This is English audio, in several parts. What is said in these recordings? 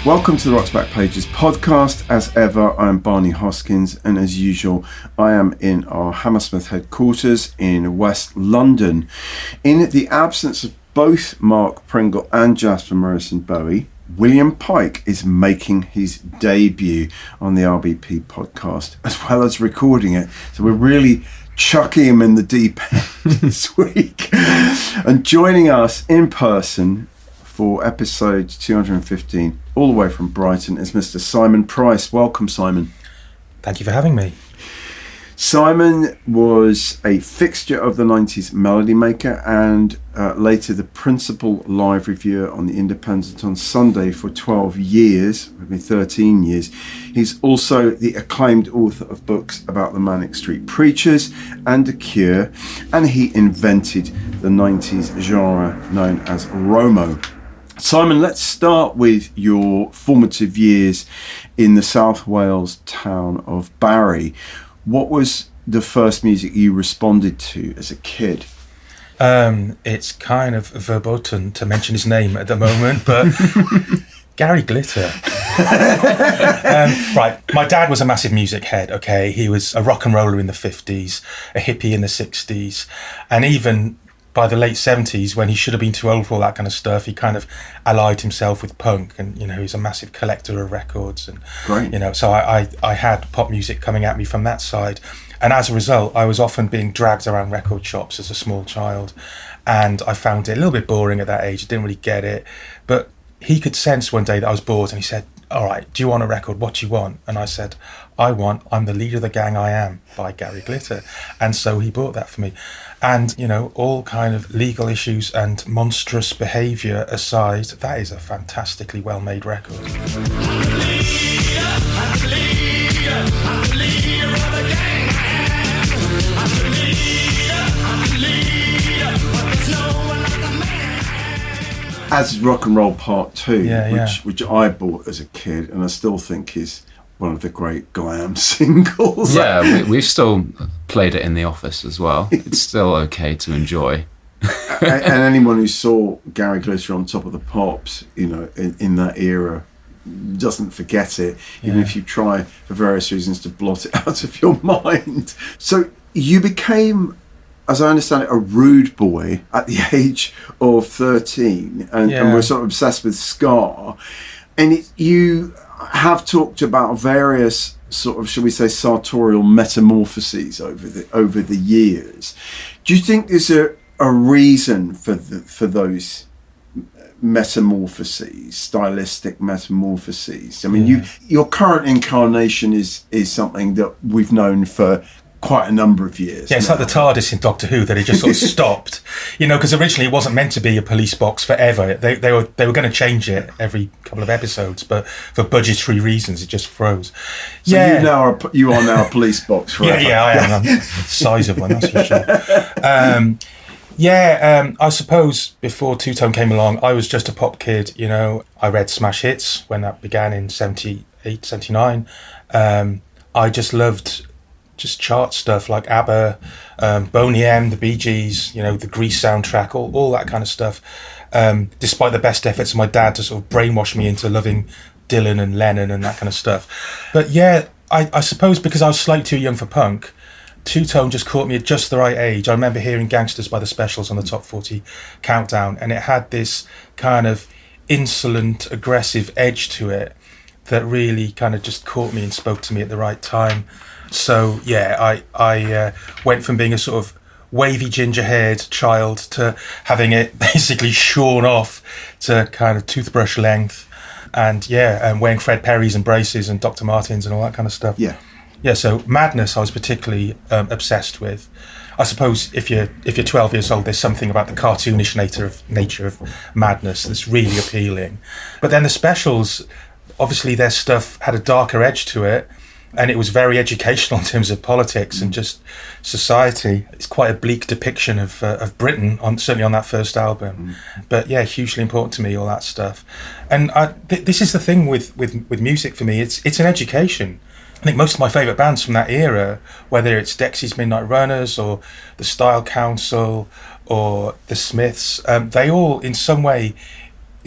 Welcome to the Rock's Back Pages podcast. As ever, I am Barney Hoskins, and as usual, I am in our Hammersmith headquarters in West London. In the absence of both Mark Pringle and Jasper Morrison Bowie, William Pike is making his debut on the RBP podcast, as well as recording it. So we're really chucking him in the deep end this week. And joining us in person for episode 215, all the way from Brighton, is Mr. Simon Price. Welcome, Simon. Thank you for having me. Simon was a fixture of the 90s Melody Maker and later the principal live reviewer on The Independent on Sunday for 12 years, maybe 13 years. He's also the acclaimed author of books about the Manic Street Preachers and The Cure, and he invented the 90s genre known as Romo. Simon, let's start with your formative years in the South Wales town of Barry. What was the first music you responded to as a kid? It's kind of verboten to mention his name at the moment, but Gary Glitter. Right, my dad was a massive music head, okay? He was a rock and roller in the 50s, a hippie in the 60s, and even by the late 70s, when he should have been too old for all that kind of stuff, he kind of allied himself with punk, and he's a massive collector of records, and Great. So I had pop music coming at me from that side, and as a result I was often being dragged around record shops as a small child, and I found it a little bit boring at that age. I didn't really get it, but he could sense one day that I was bored, and he said, "All right, do you want a record? What do you want?" And I said, I'm the Leader of the Gang I Am by Gary Glitter. And so he bought that for me. And, all kind of legal issues and monstrous behaviour aside, that is a fantastically well-made record. I'm the leader of the gang I am. I'm the leader, but there's no one like the man. As Rock and Roll Part 2, yeah. which I bought as a kid, and I still think is one of the great glam singles. Yeah, we've still played it in the office as well. It's still okay to enjoy. And anyone who saw Gary Glitter on Top of the Pops, in that era, doesn't forget it, even if you try for various reasons to blot it out of your mind. So you became, as I understand it, a rude boy at the age of 13, and were sort of obsessed with ska. And you have talked about various sort of, shall we say, sartorial metamorphoses over the years. Do you think there's a reason for those metamorphoses, stylistic metamorphoses? I mean, your current incarnation is something that we've known for quite a number of years. Yeah, it's like the TARDIS in Doctor Who, that it just sort of stopped. Because originally it wasn't meant to be a police box forever. They were going to change it every couple of episodes, but for budgetary reasons, it just froze. So you are now a police box forever. Yeah, I am. I'm the size of one, that's for sure. I suppose before Two-Tone came along, I was just a pop kid. I read Smash Hits when that began in 78, 79. I just loved chart stuff like ABBA, Boney M, the Bee Gees, the Grease soundtrack, all that kind of stuff. Despite the best efforts of my dad to sort of brainwash me into loving Dylan and Lennon and that kind of stuff. But I suppose because I was slightly too young for punk, Two-Tone just caught me at just the right age. I remember hearing Gangsters by the Specials on the Top 40 Countdown, and it had this kind of insolent, aggressive edge to it that really kind of just caught me and spoke to me at the right time. So I went from being a sort of wavy ginger-haired child to having it basically shorn off to kind of toothbrush length, and wearing Fred Perry's and braces and Dr. Martens and all that kind of stuff. So Madness I was particularly obsessed with. I suppose if you're 12 years old, there's something about the cartoonish nature of Madness that's really appealing. But then the Specials, obviously their stuff had a darker edge to it, and it was very educational in terms of politics and just society. It's quite a bleak depiction of Britain, certainly on that first album. But hugely important to me, all that stuff. And this is the thing with music for me. It's an education. I think most of my favourite bands from that era, whether it's Dexy's Midnight Runners or the Style Council or the Smiths, they all in some way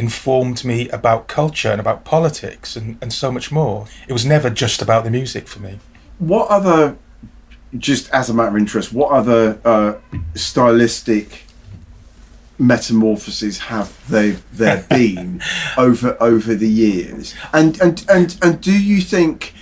informed me about culture and about politics and so much more. It was never just about the music for me. What other, just as a matter of interest, what other stylistic metamorphoses have there been over the years? And do you think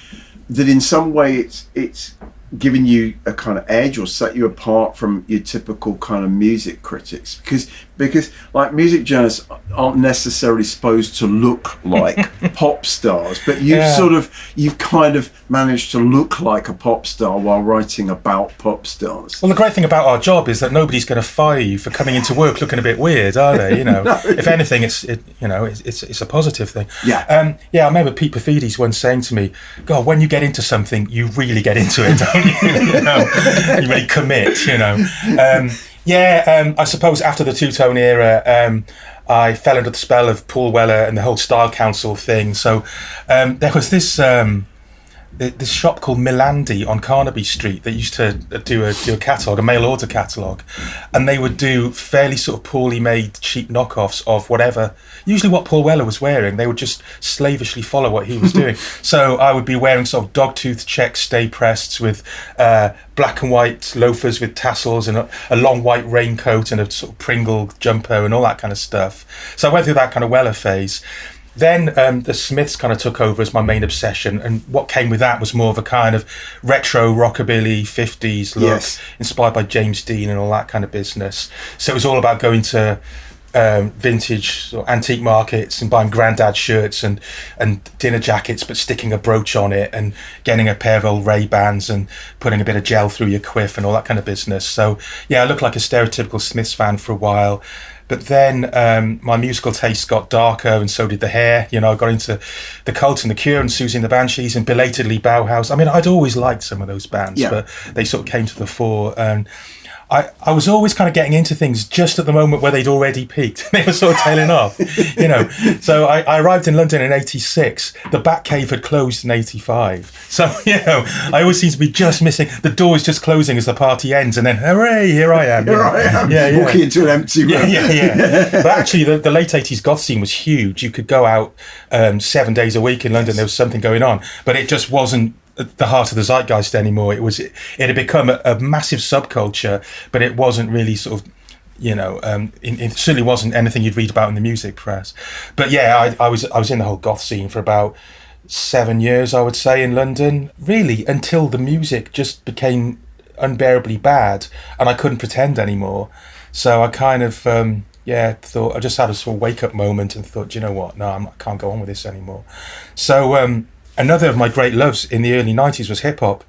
that in some way it's given you a kind of edge or set you apart from your typical kind of music critics? Because like music journalists aren't necessarily supposed to look like pop stars, but you've kind of managed to look like a pop star while writing about pop stars. Well, the great thing about our job is that nobody's going to fire you for coming into work looking a bit weird, are they? You know, No. If anything, it's a positive thing. Yeah. I remember Pete Perfides once saying to me, "God, when you get into something, you really get into it, don't you? You know, you really commit. You know." I suppose after the two-tone era, I fell under the spell of Paul Weller and the whole Style Council thing. So there was this shop called Milandi on Carnaby Street that used to do a catalogue, a mail order catalogue, and they would do fairly sort of poorly made cheap knockoffs of whatever, usually what Paul Weller was wearing. They would just slavishly follow what he was doing. So I would be wearing sort of dogtooth check stay prests with black and white loafers with tassels and a long white raincoat and a sort of Pringle jumper and all that kind of stuff. So I went through that kind of Weller phase. Then the Smiths kind of took over as my main obsession, and what came with that was more of a kind of retro rockabilly 50s look, Yes. inspired by James Dean and all that kind of business. So it was all about going to vintage sort of antique markets and buying granddad shirts and dinner jackets, but sticking a brooch on it and getting a pair of old Ray-Bans and putting a bit of gel through your quiff and all that kind of business. So yeah, I looked like a stereotypical Smiths fan for a while. But then my musical taste got darker, and so did the hair. You know, I got into the Cult and the Cure and Susie and the Banshees and belatedly Bauhaus. I mean, I'd always liked some of those bands, but they sort of came to the fore. And I was always kind of getting into things just at the moment where they'd already peaked. They were sort of tailing off, you know. So I arrived in London in 86. The Batcave had closed in 85. So, you know, I always seem to be just missing. The door's just closing as the party ends, and then, hooray, here I am. Here I am, walking into an empty room. Yeah. But actually, the late 80s goth scene was huge. You could go out 7 days a week in London. There was something going on, but it just wasn't the heart of the zeitgeist anymore. It had become a massive subculture, but it wasn't really sort of, you know, it certainly wasn't anything you'd read about in the music press. But yeah, I was in the whole goth scene for about 7 years, I would say, in London, really, until the music just became unbearably bad and I couldn't pretend anymore. So I kind of thought, I just had a sort of wake up moment and thought, you know what, no, I can't go on with this anymore. So another of my great loves in the early 90s was hip-hop.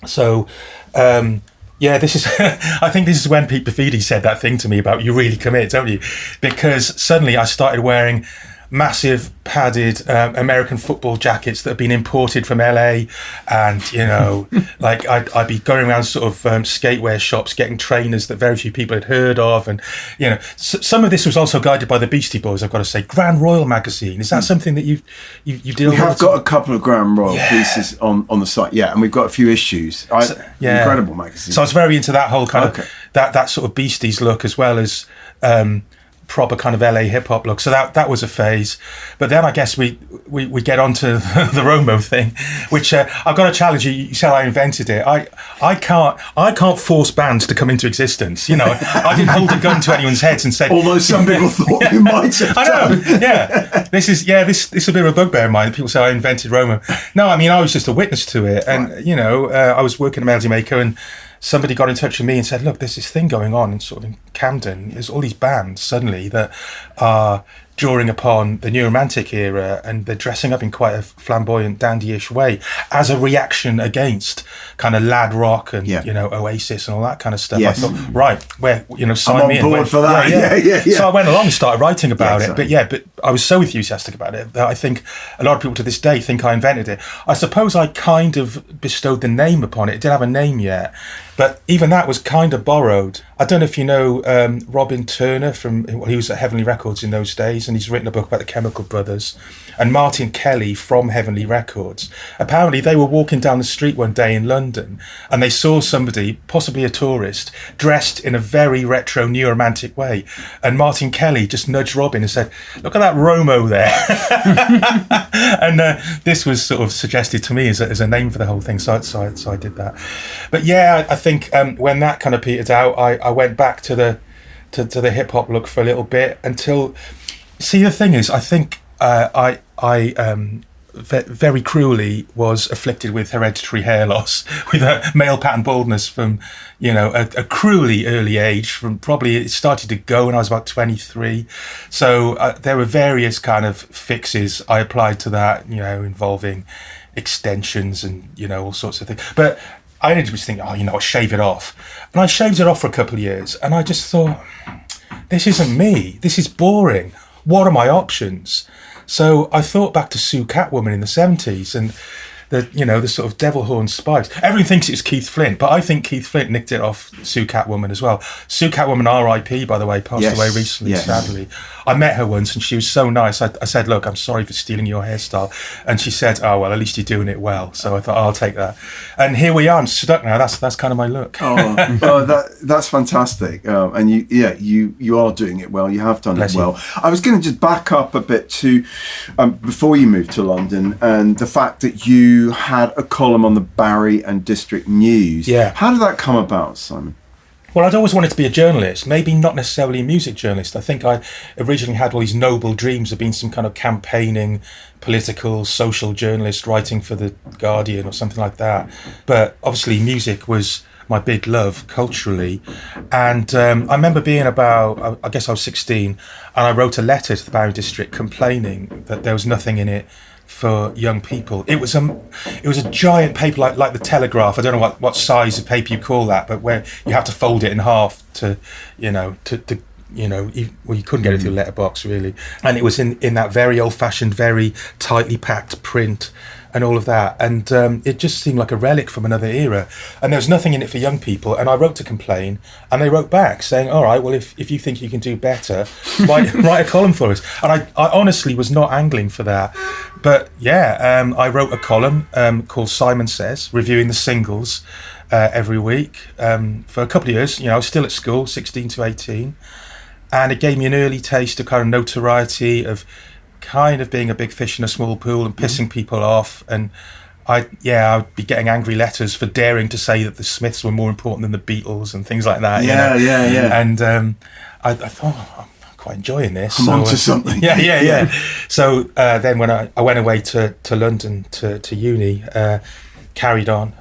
So, this is I think this is when Pete Perfides said that thing to me about you really commit, don't you? Because suddenly I started wearing massive padded American football jackets that have been imported from LA, and you know, like I'd be going around sort of skatewear shops getting trainers that very few people had heard of, and you know, some of this was also guided by the Beastie Boys. I've got to say, Grand Royal magazine, is that something that you deal with? We have got a couple of Grand Royal pieces on the site, and we've got a few issues. Incredible magazine. So I was very into that whole kind of that sort of Beasties look, as well as proper kind of LA hip hop look. So that was a phase. But then I guess we get onto the Romo thing, which I've got to challenge you. You said I invented it. I can't force bands to come into existence. You know, I didn't hold a gun to anyone's heads and say. Although some people thought you might have. I know. Yeah. This is a bit of a bugbear of mine. People say I invented Romo. No, I mean I was just a witness to it, and you know, I was working at Melody Maker and somebody got in touch with me and said, look, there's this thing going on in sort of in Camden. There's all these bands suddenly that are drawing upon the New Romantic era, and they're dressing up in quite a flamboyant, dandy-ish way as a reaction against kind of lad rock and you know, Oasis and all that kind of stuff. Yes. I thought, right, where, you know, sign me in. I'm on board for that. Yeah. So I went along and started writing about it. But I was so enthusiastic about it that I think a lot of people to this day think I invented it. I suppose I kind of bestowed the name upon it. It didn't have a name yet, but even that was kind of borrowed. I don't know if you know Robin Turner he was at Heavenly Records in those days, and he's written a book about the Chemical Brothers, and Martin Kelly from Heavenly Records. Apparently they were walking down the street one day in London, and they saw somebody, possibly a tourist, dressed in a very retro new romantic way, and Martin Kelly just nudged Robin and said, "Look at that Romo there." And this was sort of suggested to me as a name for the whole thing, so I did that. But yeah, I think when that kind of petered out, I went back to the hip hop look for a little bit until. See, the thing is, I think I very cruelly was afflicted with hereditary hair loss, with a male pattern baldness from, a cruelly early age. From probably it started to go when I was about 23. So there were various kind of fixes I applied to that, involving extensions and all sorts of things. But I ended up just thinking, I'll shave it off, and I shaved it off for a couple of years, and I just thought, this isn't me. This is boring. What are my options? So I thought back to Sue Catwoman in the 70s and the sort of devil horn spikes. Everyone thinks it's Keith Flint, but I think Keith Flint nicked it off Sue Catwoman as well. Sue Catwoman, R.I.P., by the way, passed away recently, sadly. I met her once and she was so nice. I said, "Look, I'm sorry for stealing your hairstyle." And she said, "Oh, well, at least you're doing it well." So I thought, I'll take that. And here we are, I'm stuck now. That's kind of my look. That's fantastic. And you are doing it well. You have done it well. I was going to just back up a bit to before you moved to London, and the fact that you had a column on the Barry and District News. Yeah. How did that come about, Simon? Well, I'd always wanted to be a journalist, maybe not necessarily a music journalist. I think I originally had all these noble dreams of being some kind of campaigning, political, social journalist writing for The Guardian or something like that. But obviously music was my big love culturally. And I remember being about, I guess I was 16, and I wrote a letter to the Barry District complaining that there was nothing in it for young people. It was a giant paper like the Telegraph. I don't know what size of paper you call that, but where you have to fold it in half to you couldn't get it through a letterbox really. And it was in that very old-fashioned, very tightly packed print and all of that. And it just seemed like a relic from another era. And there was nothing in it for young people. And I wrote to complain, and they wrote back saying, "All right, well, if you think you can do better, write a column for us." And I honestly was not angling for that. But yeah, I wrote a column called Simon Says, reviewing the singles every week for a couple of years. I was still at school, 16 to 18. And it gave me an early taste of kind of notoriety, of kind of being a big fish in a small pool and pissing people off. And I'd be getting angry letters for daring to say that the Smiths were more important than the Beatles and things like that. Yeah. And I thought, I'm quite enjoying this. I'm onto something. Yeah. So then when I went away to London to uni, carried on,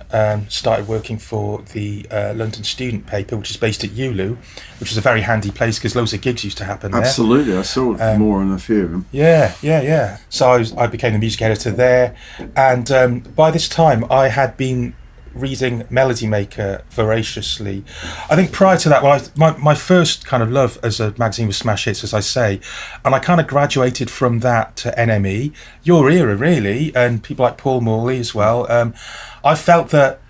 started working for the London student paper, which is based at ULU, which is a very handy place because loads of gigs used to happen there. Absolutely, I saw more on a few of them. Yeah. So I became the music editor there, and by this time I had been reading Melody Maker voraciously. I think prior to that, my first kind of love as a magazine was Smash Hits, as I say, and I kind of graduated from that to NME, your era really, and people like Paul Morley as well. I felt that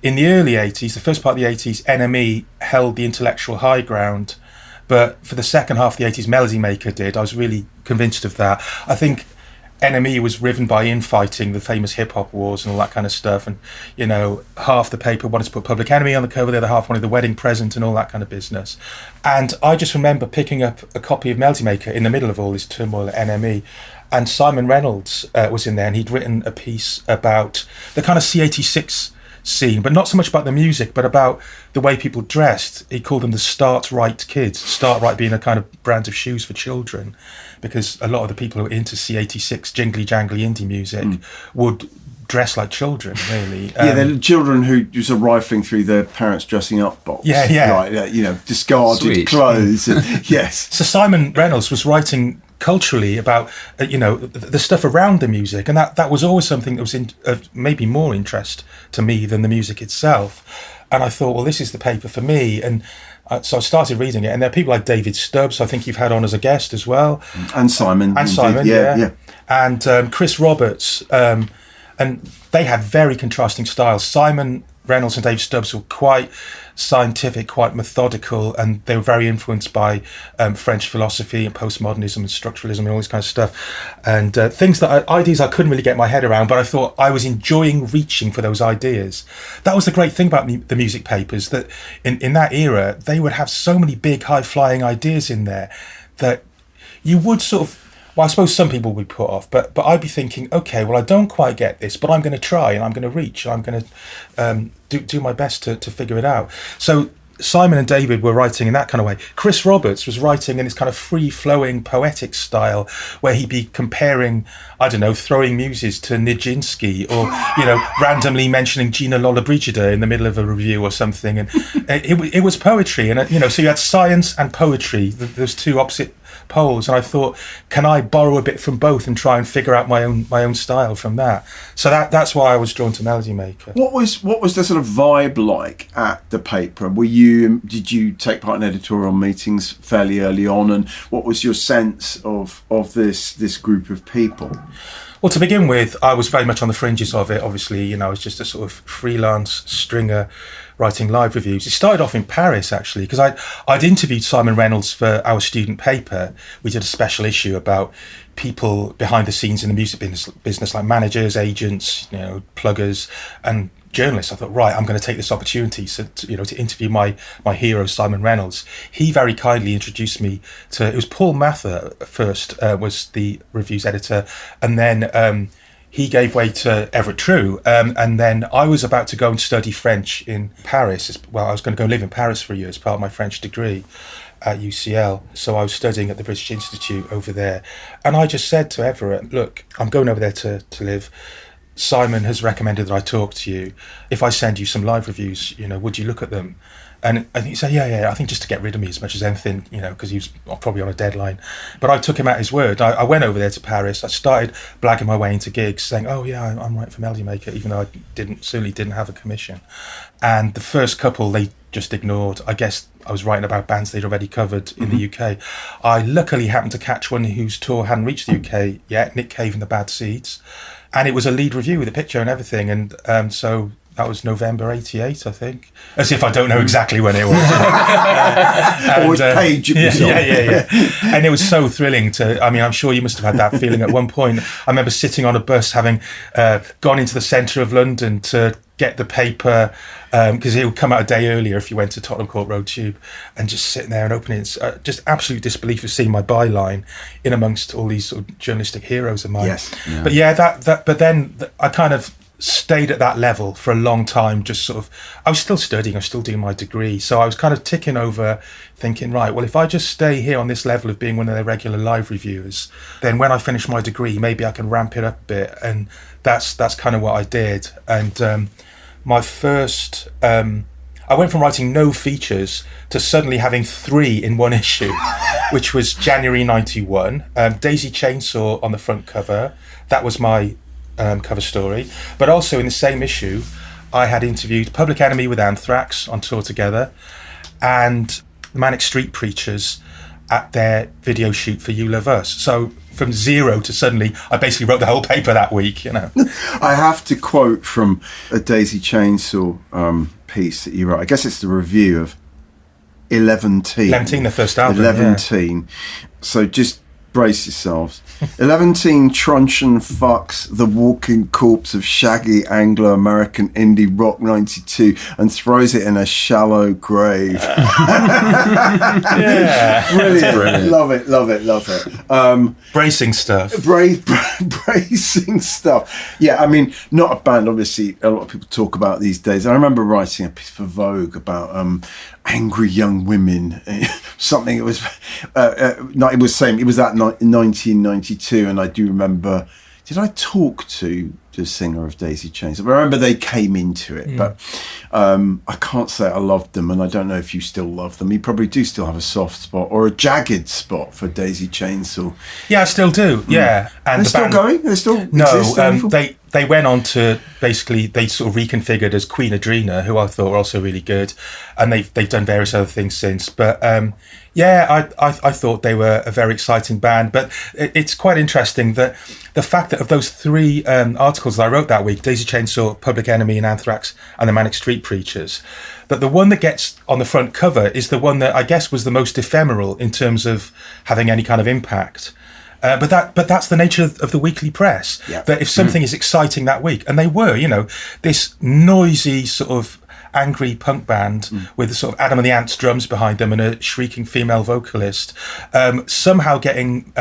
in the early 80s, the first part of the 80s, NME held the intellectual high ground, but for the second half of the 80s, Melody Maker did. I was really convinced of that. I think NME was riven by infighting, the famous hip-hop wars and all that kind of stuff, and half the paper wanted to put Public Enemy on the cover, the other half wanted The Wedding Present and all that kind of business. And I just remember picking up a copy of Melody Maker in the middle of all this turmoil at NME, and Simon Reynolds was in there, and he'd written a piece about the kind of C86 scene, but not so much about the music, but about the way people dressed. He called them the Start Right kids, Start Right being a kind of brand of shoes for children, because a lot of the people who were into C86 jingly jangly indie music would dress like children, really. They're children who just are rifling through their parents' dressing up box. Discarded clothes. Yes. So Simon Reynolds was writing culturally about the stuff around the music, and that was always something that was of maybe more interest to me than the music itself. And I thought, well, this is the paper for me. And so I started reading it, and there are people like David Stubbs, I think you've had on as a guest as well, and Simon, yeah, and Chris Roberts, and they had very contrasting styles. Simon Reynolds and Dave Stubbs were quite scientific, quite methodical, and they were very influenced by French philosophy and postmodernism and structuralism and all this kind of stuff, and things ideas I couldn't really get my head around, but I thought I was enjoying reaching for those ideas. That was the great thing about the music papers, that in that era they would have so many big high-flying ideas in there that you would sort of, well, I suppose some people would be put off, but I'd be thinking, okay, well, I don't quite get this, but I'm going to try, and I'm going to reach, and I'm going to do my best to figure it out. So Simon and David were writing in that kind of way. Chris Roberts was writing in this kind of free-flowing poetic style, where he'd be comparing, I don't know, Throwing Muses to Nijinsky, or, randomly mentioning Gina Lollobrigida in the middle of a review or something. And it was poetry, and so you had science and poetry, those two opposite poles, and I thought, can I borrow a bit from both and try and figure out my own style from that? So that's why I was drawn to Melody Maker. What was the sort of vibe like at the paper? Did you take part in editorial meetings fairly early on, and what was your sense of this group of people? Well, to begin with, I was very much on the fringes of it. Obviously, I was just a sort of freelance stringer writing live reviews. It started off in Paris, actually, because I'd interviewed Simon Reynolds for our student paper. We did a special issue about people behind the scenes in the music business, like managers, agents, pluggers, and journalists. I thought, right, I'm going to take this opportunity to interview my hero, Simon Reynolds. He very kindly introduced me to, it was Paul Mather first, was the reviews editor, and then he gave way to Everett True, and then I was about to go and study French in Paris. Well, I was going to go live in Paris for a year as part of my French degree at UCL. So I was studying at the British Institute over there, and I just said to Everett, look, I'm going over there to live. Simon has recommended that I talk to you. If I send you some live reviews, would you look at them? And I think he said, yeah, I think just to get rid of me as much as anything, because he was probably on a deadline. But I took him at his word. I went over there to Paris. I started blagging my way into gigs, saying, oh yeah, I'm writing for Melody Maker, even though I certainly didn't have a commission. And the first couple, they just ignored. I guess I was writing about bands they'd already covered in the UK. I luckily happened to catch one whose tour hadn't reached the UK yet, Nick Cave and the Bad Seeds. And it was a lead review with a picture and everything. And so that was November 88, I think. As if I don't know exactly when it was. Or which page it was on. Yeah. And it was so thrilling I'm sure you must have had that feeling at one point. I remember sitting on a bus, having gone into the centre of London to get the paper, because it would come out a day earlier if you went to Tottenham Court Road Tube, and just sitting there and opening it. Just absolute disbelief of seeing my byline in amongst all these sort of journalistic heroes of mine. Yes. Yeah. But yeah, but then I kind of stayed at that level for a long time. Just sort of, I was still studying, I was still doing my degree, so I was kind of ticking over, thinking, right, well, if I just stay here on this level of being one of their regular live reviewers, then when I finish my degree, maybe I can ramp it up a bit. And that's kind of what I did. And my first, I went from writing no features to suddenly having 3 in one issue, which was January 91. Daisy Chainsaw on the front cover. That was my cover story. But also in the same issue, I had interviewed Public Enemy with Anthrax on tour together, and the Manic Street Preachers at their video shoot for You Love Us. So from zero to suddenly, I basically wrote the whole paper that week, I have to quote from a Daisy Chainsaw piece that you wrote. I guess it's the review of 11-teen. 11-teen, the first album. 11-teen. Yeah. So just brace yourselves. 11-teen truncheon fucks the walking corpse of shaggy Anglo-American indie rock 92 and throws it in a shallow grave. Yeah. Brilliant. Love it. Bracing stuff. Bracing stuff. Yeah, I mean, not a band, obviously, a lot of people talk about these days. I remember writing a piece for Vogue about angry young women. Something it was it was that 1992, and I do remember, did I talk to the singer of Daisy Chainsaw? I remember they came into it, but I can't say I loved them, and I don't know if you still love them. You probably do still have a soft spot or a jagged spot for Daisy Chainsaw. Yeah, I still do. Yeah, and they're still going. They still exist? they went on to basically, they sort of reconfigured as Queen Adrena, who I thought were also really good, and they've done various other things since. But I thought they were a very exciting band. But it's quite interesting that the fact that of those three articles that I wrote that week, Daisy Chainsaw, Public Enemy and Anthrax, and the Manic Street Preachers, that the one that gets on the front cover is the one that I guess was the most ephemeral in terms of having any kind of impact. But that's the nature of the weekly press. Yeah. That if something is exciting that week, and they were, this noisy sort of angry punk band with the sort of Adam and the Ants drums behind them and a shrieking female vocalist, somehow getting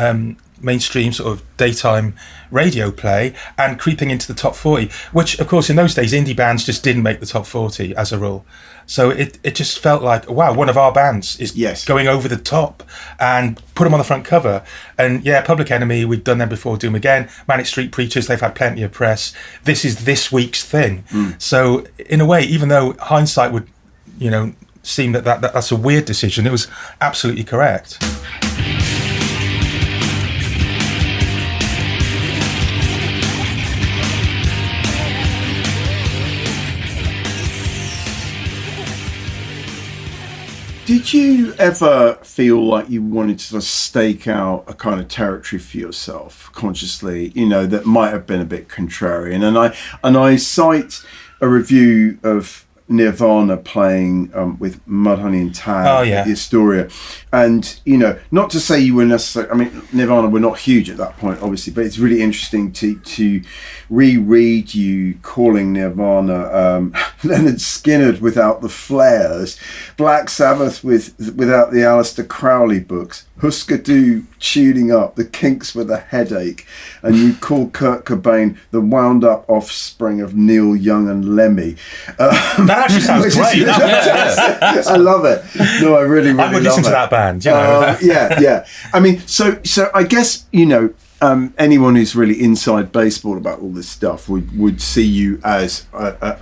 mainstream sort of daytime radio play and creeping into the top 40, which of course in those days indie bands just didn't make the top 40 as a rule. So it just felt like, wow, one of our bands is going over the top, and put them on the front cover. And Public Enemy, we've done them before, do them again. Manic Street Preachers, they've had plenty of press. This is this week's thing. So in a way, even though hindsight would, seem that's a weird decision, it was absolutely correct. Did you ever feel like you wanted to sort of stake out a kind of territory for yourself consciously, that might have been a bit contrarian? And I cite a review of Nirvana playing with Mudhoney and Tad at the Astoria, and not to say you were necessarily, Nirvana were not huge at that point obviously, but it's really interesting to reread you calling Nirvana Leonard Skinner without the flares, Black Sabbath without the Aleister Crowley books, Husker Du tuning up, the Kinks with a headache, and you call Kurt Cobain the wound-up offspring of Neil Young and Lemmy. That actually sounds great. I love it. No, I really I would listen to that band. Yeah. So I guess anyone who's really inside baseball about all this stuff would see you as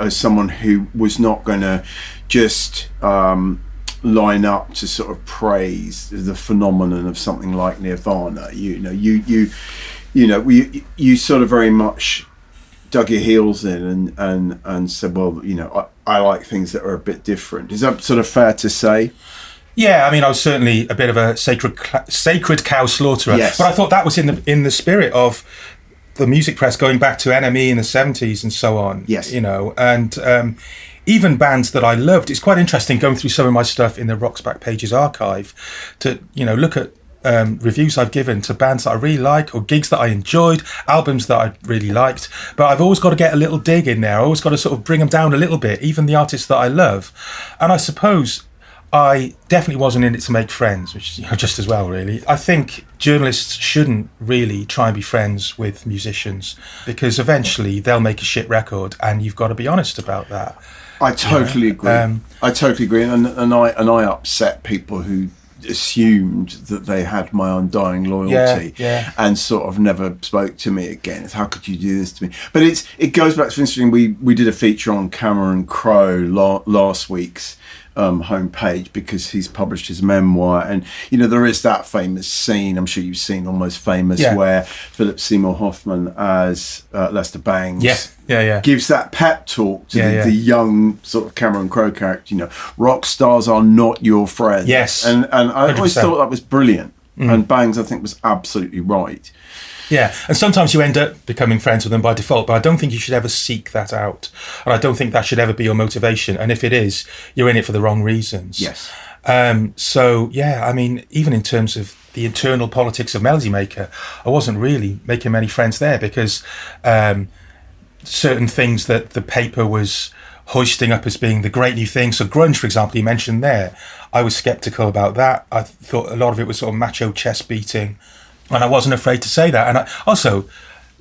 someone who was not going to just line up to sort of praise the phenomenon of something like Nirvana. You sort of very much dug your heels in and said, well, I like things that are a bit different. Is that sort of fair to say? Yeah, I was certainly a bit of a sacred cow slaughterer, but I thought that was in the spirit of the music press going back to NME in the 70s and so on. Yes, and even bands that I loved. It's quite interesting going through some of my stuff in the Rock's Back Pages archive to look at reviews I've given to bands that I really like, or gigs that I enjoyed, albums that I really liked. But I've always got to get a little dig in there. I always got to sort of bring them down a little bit, even the artists that I love. And I suppose I definitely wasn't in it to make friends, which is just as well, really. I think journalists shouldn't really try and be friends with musicians, because eventually they'll make a shit record, and you've got to be honest about that. I totally agree. I totally agree, and I upset people who assumed that they had my undying loyalty and sort of never spoke to me again. It's, how could you do this to me? But it goes back to interesting. We did a feature on Cameron Crowe last week's homepage, because he's published his memoir, and there is that famous scene, I'm sure you've seen, Almost Famous, where Philip Seymour Hoffman as Lester Bangs gives that pep talk to the young sort of Cameron Crowe character. Rock stars are not your friends. Yes, and I always thought that was brilliant. And Bangs, I think, was absolutely right. Yeah, and sometimes you end up becoming friends with them by default, but I don't think you should ever seek that out. And I don't think that should ever be your motivation. And if it is, you're in it for the wrong reasons. Yes. Even in terms of the internal politics of Melody Maker, I wasn't really making many friends there, because certain things that the paper was hoisting up as being the great new thing. So grunge, for example, you mentioned there, I was sceptical about that. I thought a lot of it was sort of macho chest beating, and I wasn't afraid to say that. And also,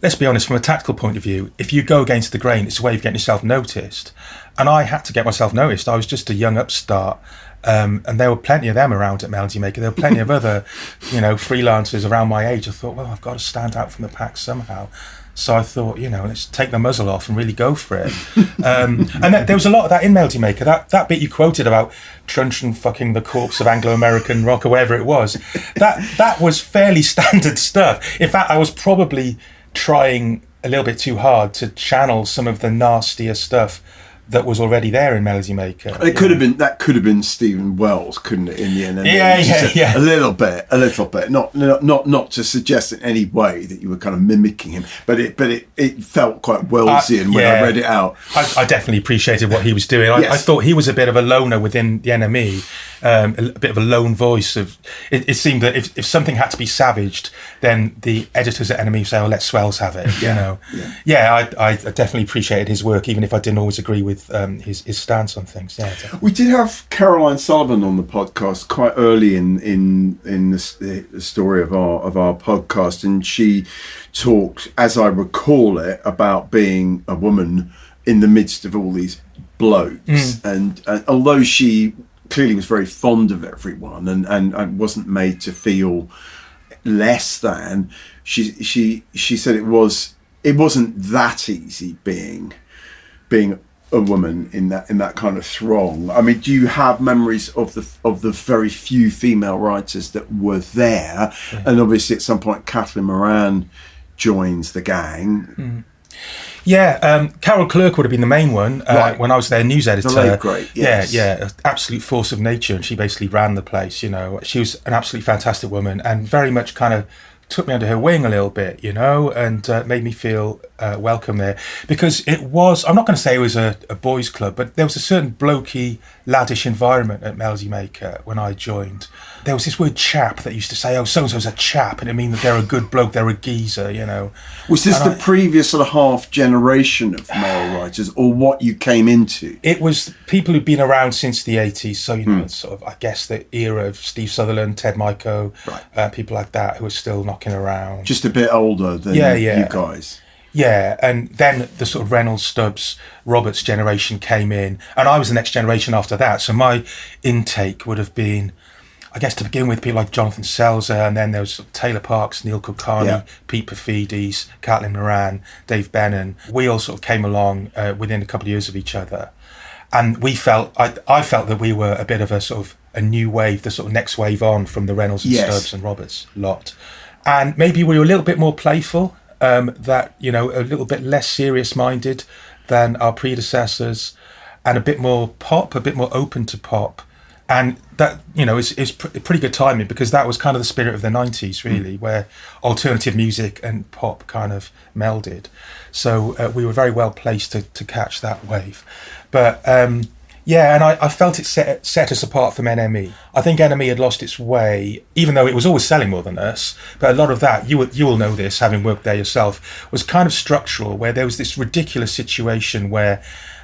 let's be honest, from a tactical point of view, if you go against the grain, it's a way of getting yourself noticed. And I had to get myself noticed. I was just a young upstart. And there were plenty of them around at Melody Maker. There were plenty of other, freelancers around my age. I thought, well, I've got to stand out from the pack somehow. So I thought, let's take the muzzle off and really go for it. And there was a lot of that in Melody Maker. That bit you quoted about Truncheon fucking the corpse of Anglo-American rock, or whatever it was, that was fairly standard stuff. In fact, I was probably trying a little bit too hard to channel some of the nastier stuff that was already there in Melody Maker. It could have been Stephen Wells, couldn't it? In the end, yeah. A little bit. Not to suggest in any way that you were kind of mimicking him, but it felt quite Wellsian when I read it out. I definitely appreciated what he was doing. I thought he was a bit of a loner within the NME, a bit of a lone voice. It seemed that if something had to be savaged, then the editors at NME say, "Oh, let Swells have it." I definitely appreciated his work, even if I didn't always agree with his stance on things. Yeah, definitely. We did have Caroline Sullivan on the podcast quite early in the story of our podcast, and she talked, as I recall it, about being a woman in the midst of all these blokes, and although she clearly was very fond of everyone and wasn't made to feel less than, she said it wasn't that easy being a woman in that kind of throng. I mean, do you have memories of the very few female writers that were there? Yeah. And obviously at some point Kathleen Moran joins the gang. Carol Clerk would have been the main one when I was their news editor. The late great, yes. Yeah, absolute force of nature, and she basically ran the place. You know, she was an absolutely fantastic woman, and very much kind of took me under her wing a little bit, you know, and made me feel welcome there, because it was, I'm not going to say it was a boys' club, but there was a certain blokey, laddish environment at Melody Maker when I joined. There was this word chap that used to say, oh, so-and-so's a chap, and it mean that they're a good bloke, they're a geezer, you know. Was this the previous sort of half generation of male writers, or what you came into? It was people who'd been around since the 80s, so, you know, sort of, I guess, the era of Steve Sutherland, Ted Myko, people like that who were still knocking around. Just a bit older than you guys. Yeah, and then the sort of Reynolds, Stubbs, Roberts generation came in, and I was the next generation after that, so my intake would have been, I guess, to begin with, people like Jonathan Selzer, and then there was Taylor Parks, Neil Kulkarni, Pete Perfides, Kathleen Moran, Dave Bennon. We all sort of came along within a couple of years of each other, and we felt, I felt that we were a bit of a sort of a new wave, the sort of next wave on from the Reynolds and Stubbs and Roberts lot. And maybe we were a little bit more playful, that, you know, a little bit less serious-minded than our predecessors, and a bit more pop, a bit more open to pop. And that, you know, is pretty good timing, because that was kind of the spirit of the 90s, really, where alternative music and pop kind of melded. So we were very well placed to catch that wave. But and I felt it set us apart from NME. I think NME had lost its way, even though it was always selling more than us. But a lot of that, you will know this, having worked there yourself, was kind of structural, where there was this ridiculous situation where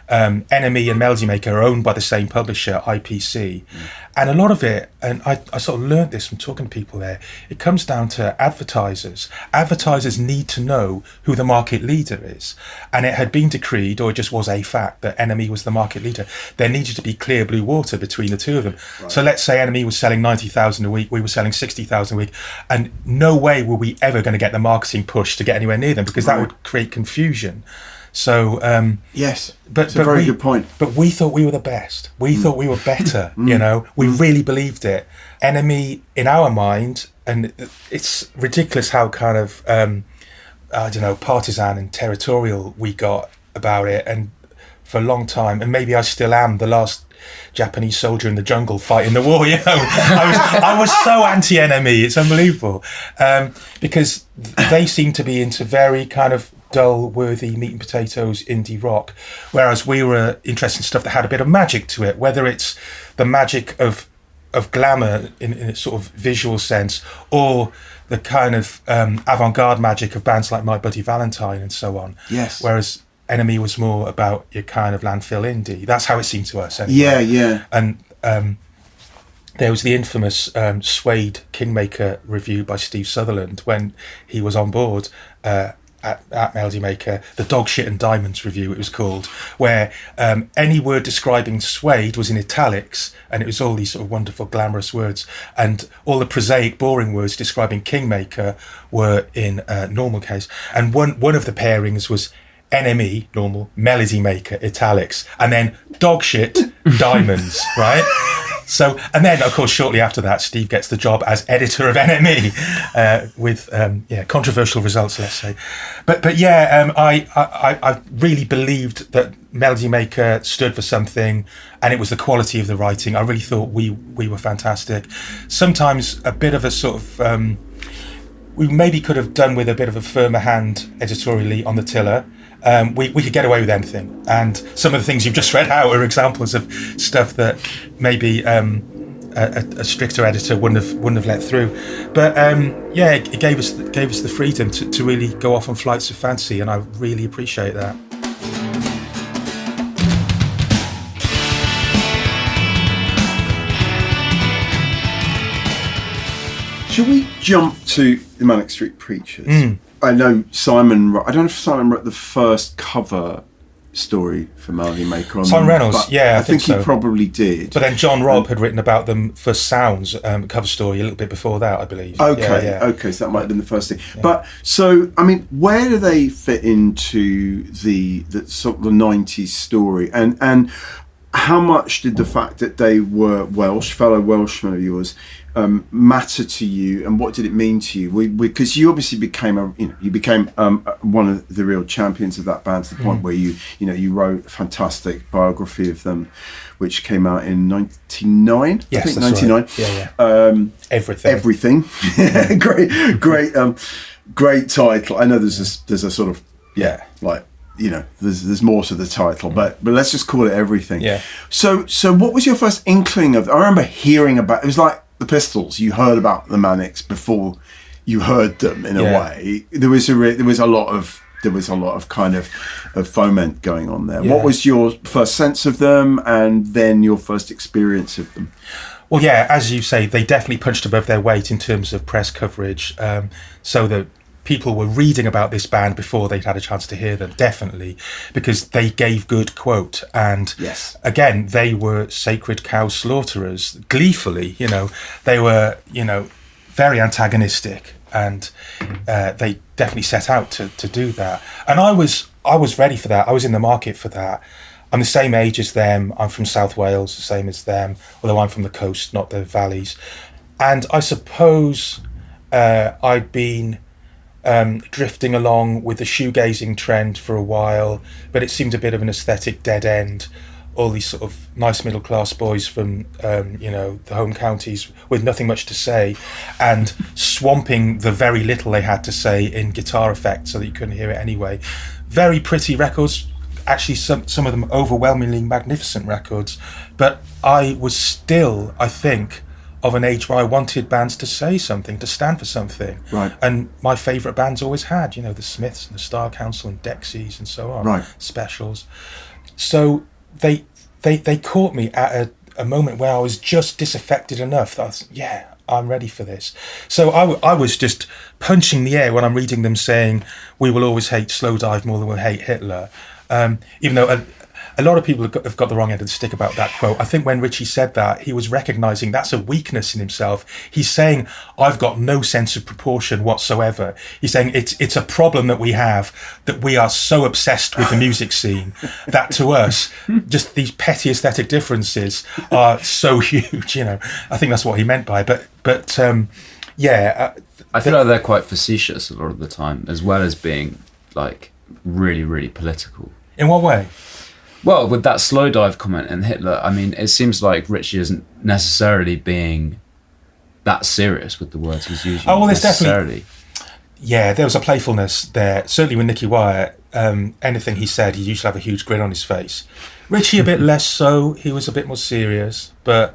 NME and Melody Maker are owned by the same publisher, IPC. And a lot of it, and I sort of learned this from talking to people there, it comes down to advertisers. Advertisers need to know who the market leader is. And it had been decreed, or it just was a fact, that NME was the market leader. There needed to be clear blue water between the two of them. Right. So let's say NME was selling 90,000 a week, we were selling 60,000 a week, and no way were we ever going to get the marketing push to get anywhere near them, because that would create confusion. So yes, that's a very good point. But we thought we were the best. We thought we were better. You know, we really believed it. NME, in our mind, and it's ridiculous how kind of I don't know, partisan and territorial we got about it. And for a long time, and maybe I still am, the last Japanese soldier in the jungle fighting the war. You know, I was so anti-NME. It's unbelievable, because they seem to be into very kind of dull, worthy, meat and potatoes indie rock, whereas we were interested in stuff that had a bit of magic to it, whether it's the magic of glamour in a sort of visual sense, or the kind of avant-garde magic of bands like My Bloody Valentine and so on. Yes. Whereas NME was more about your kind of landfill indie. That's how it seemed to us anyway. Yeah. And there was the infamous Suede Kingmaker review by Steve Sutherland when he was on board at Melody Maker, the Dog Shit and Diamonds review it was called, where any word describing Suede was in italics, and it was all these sort of wonderful glamorous words, and all the prosaic boring words describing Kingmaker were in normal case. And one of the pairings was NME, normal, Melody Maker, italics, and then Dog Shit, Diamonds, right? So, and then, of course, shortly after that, Steve gets the job as editor of NME, with controversial results, let's say. But I really believed that Melody Maker stood for something, and it was the quality of the writing. I really thought we were fantastic. Sometimes a bit of a sort of we maybe could have done with a bit of a firmer hand editorially on the tiller. We could get away with anything, and some of the things you've just read out are examples of stuff that maybe a stricter editor wouldn't have let through. But it gave us the freedom to really go off on flights of fancy, and I really appreciate that. Should we jump to the Manic Street Preachers? I know Simon. I don't know if Simon wrote the first cover story for Melody Maker. Simon Reynolds, I think he probably did. But then John Robb had written about them for Sounds cover story a little bit before that, I believe. Okay, so that might have been the first thing. Yeah. But so, I mean, where do they fit into the sort of the 90s story, and how much did the fact that they were fellow Welshmen of yours, matter to you, and what did it mean to you? Because you obviously became one of the real champions of that band, to the point where you wrote a fantastic biography of them, which came out in 99. Yes, I think that's 99. Right. Yeah. Everything. great title. I know there's a sort of there's more to the title, but let's just call it Everything. Yeah. So what was your first inkling of? I remember hearing about it. Was like the Pistols. You heard about the Manics before you heard them, in a way. There was a lot of kind of foment going on there. Yeah. What was your first sense of them, and then your first experience of them? Well, yeah, as you say, they definitely punched above their weight in terms of press coverage. So that people were reading about this band before they'd had a chance to hear them, definitely, because they gave good quote. And again, they were sacred cow slaughterers, gleefully, they were, very antagonistic, and they definitely set out to do that. And I was ready for that. I was in the market for that. I'm the same age as them. I'm from South Wales, the same as them, although I'm from the coast, not the valleys. And I suppose I'd been drifting along with the shoegazing trend for a while, but it seemed a bit of an aesthetic dead end. All these sort of nice middle class boys from the home counties with nothing much to say, and swamping the very little they had to say in guitar effects so that you couldn't hear it anyway. Very pretty records, actually some of them overwhelmingly magnificent records, but I was still, I think, of an age where I wanted bands to say something, to stand for something. Right. And my favourite bands always had, the Smiths and the Style Council and Dexys and so on. Right. Specials. So they caught me at a moment where I was just disaffected enough that I was, I'm ready for this. So I was just punching the air when I'm reading them saying, we will always hate Slowdive more than we'll hate Hitler. Even though a lot of people have got the wrong end of the stick about that quote. I think when Richie said that, he was recognising that's a weakness in himself. He's saying, I've got no sense of proportion whatsoever. He's saying it's a problem that we have, that we are so obsessed with the music scene that to us, just these petty aesthetic differences are so huge. I think that's what he meant by it. But I feel like they're quite facetious a lot of the time, as well as being like really, really political. In what way? Well, with that slow dive comment and Hitler, I mean, it seems like Richie isn't necessarily being that serious with the words he's using. Oh, well, there's definitely... Yeah, there was a playfulness there. Certainly with Nicky Wire, anything he said, he used to have a huge grin on his face. Richie a bit less so. He was a bit more serious. But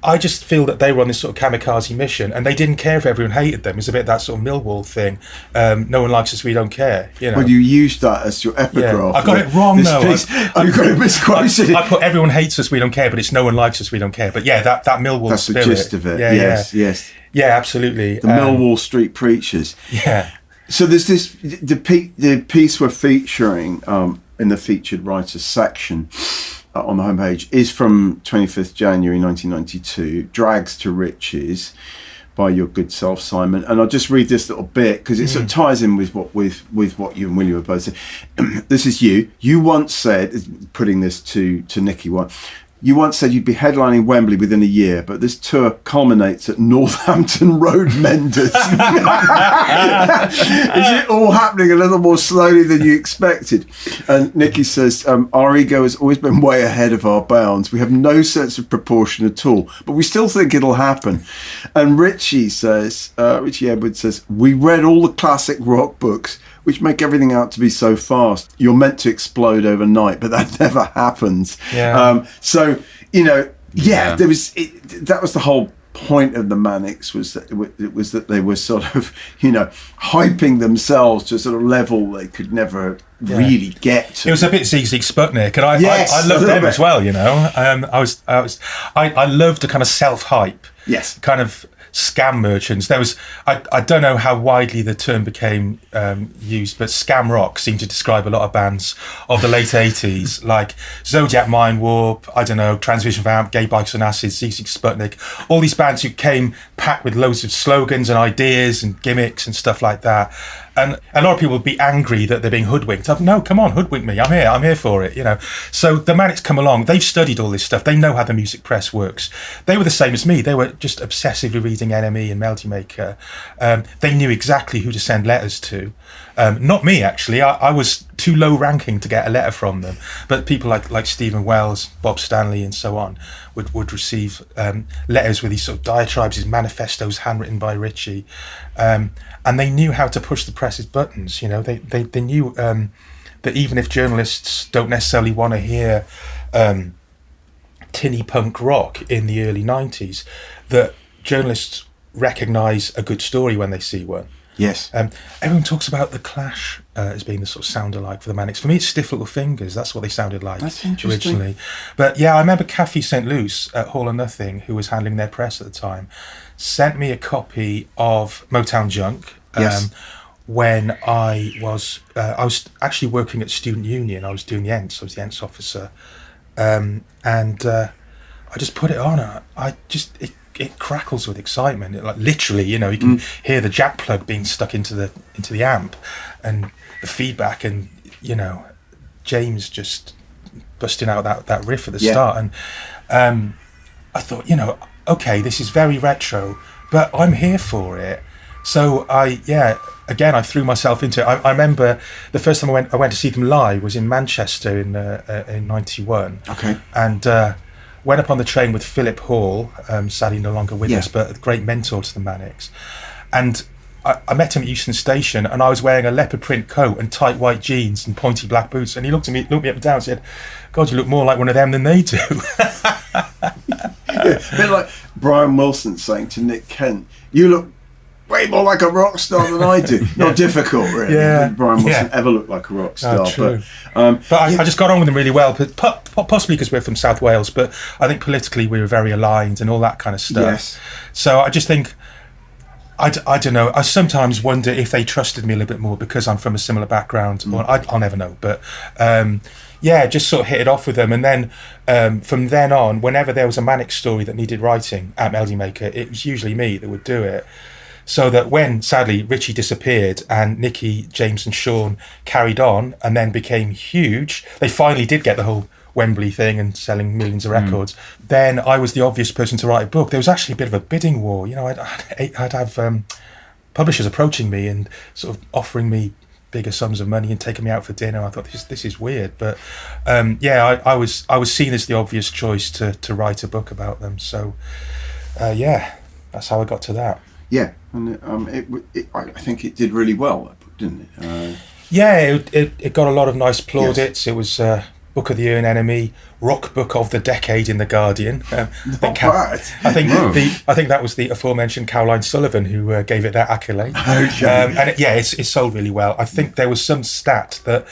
I just feel that they were on this sort of kamikaze mission, and they didn't care if everyone hated them. It's a bit that sort of Millwall thing. No one likes us, we don't care. Well, you used that as your epigraph. Yeah. I got it wrong, though. I've got it misquoted. I put everyone hates us, we don't care, but it's no one likes us, we don't care. But yeah, that Millwall That's spirit. That's the gist of it. Yes. Yeah, absolutely. The Millwall Street Preachers. Yeah. So there's this, the piece we're featuring in the featured writers section on the homepage is from 25th January 1992, Drags to Riches by your good self, Simon. And I'll just read this little bit because it sort of ties in with what you and William were both saying. This is you. You once said, putting this to Nicky White, You once said you'd be headlining Wembley within a year, but this tour culminates at Northampton Road Menders. Is it all happening a little more slowly than you expected? And Nicky says, our ego has always been way ahead of our bounds. We have no sense of proportion at all, but we still think it'll happen. And Richie Edwards says, we read all the classic rock books, which make everything out to be so fast. You're meant to explode overnight, but that never happens. Yeah. So, there was that was the whole point of the Manics, was that they were sort of, hyping themselves to a sort of level they could never really get to. It was a bit ZZ Sputnik, and I loved them as well. I loved the kind of self-hype. Yes. Kind of scam merchants. There was, I don't know how widely the term became used, but scam rock seemed to describe a lot of bands of the late 80s, like Zodiac Mind Warp, Transvision Vamp, Gay Bikes on Acid, ZZ Sputnik, all these bands who came packed with loads of slogans and ideas and gimmicks and stuff like that. And a lot of people would be angry that they're being hoodwinked. No, come on, hoodwink me. I'm here for it, So the Manics come along. They've studied all this stuff. They know how the music press works. They were the same as me. They were just obsessively reading NME and Melody Maker. They knew exactly who to send letters to. Not me, actually. I was too low ranking to get a letter from them. But people like Stephen Wells, Bob Stanley, and so on would receive letters with these sort of diatribes, these manifestos handwritten by Richie. And they knew how to push the press's buttons. They knew that even if journalists don't necessarily want to hear tinny punk rock in the early 90s, that journalists recognise a good story when they see one. Yes. Everyone talks about the Clash as being the sort of sound alike for the Manics. For me, it's Stiff Little Fingers. That's what they sounded like originally. But yeah, I remember Kathy St. Luce at Hall or Nothing, who was handling their press at the time, sent me a copy of Motown Junk. When I was actually working at Student Union. I was doing the ENTS. I was the ENTS officer, and I just put it on. It crackles with excitement. It, like, literally, you can hear the jack plug being stuck into the amp, and the feedback, and James just busting out that riff at the start. And I thought, okay, this is very retro, but I'm here for it. So I threw myself into it. I remember the first time I went to see them live was in Manchester in '91. Okay. And went up on the train with Philip Hall, sadly no longer with us, but a great mentor to the Manics. And I met him at Euston Station, and I was wearing a leopard print coat and tight white jeans and pointy black boots. And he looked me up and down and said, "God, you look more like one of them than they do." A bit like Brian Wilson saying to Nick Kent, "You look way more like a rock star than I do." Not difficult, really. Did Brian Wilson ever look like a rock star? True. But I just got on with them really well, but possibly because we're from South Wales, but I think politically we were very aligned and all that kind of stuff. Yes. So I just think, I don't know, I sometimes wonder if they trusted me a little bit more because I'm from a similar background. Or I'll never know, but just sort of hit it off with them. And then from then on, whenever there was a Manic story that needed writing at Melody Maker, it was usually me that would do it. So that when, sadly, Richie disappeared and Nicky, James and Sean carried on and then became huge, they finally did get the whole Wembley thing and selling millions of records, then I was the obvious person to write a book. There was actually a bit of a bidding war. I'd have publishers approaching me and sort of offering me bigger sums of money and taking me out for dinner. I thought, this is weird. But I was seen as the obvious choice to write a book about them. So, that's how I got to that. Yeah, and I think it did really well, that book, didn't it? It got a lot of nice plaudits. Yes. It was Book of the Year in NME, Rock Book of the Decade in The Guardian. I think that was the aforementioned Caroline Sullivan who gave it that accolade. Okay. And it sold really well. I think there was some stat that,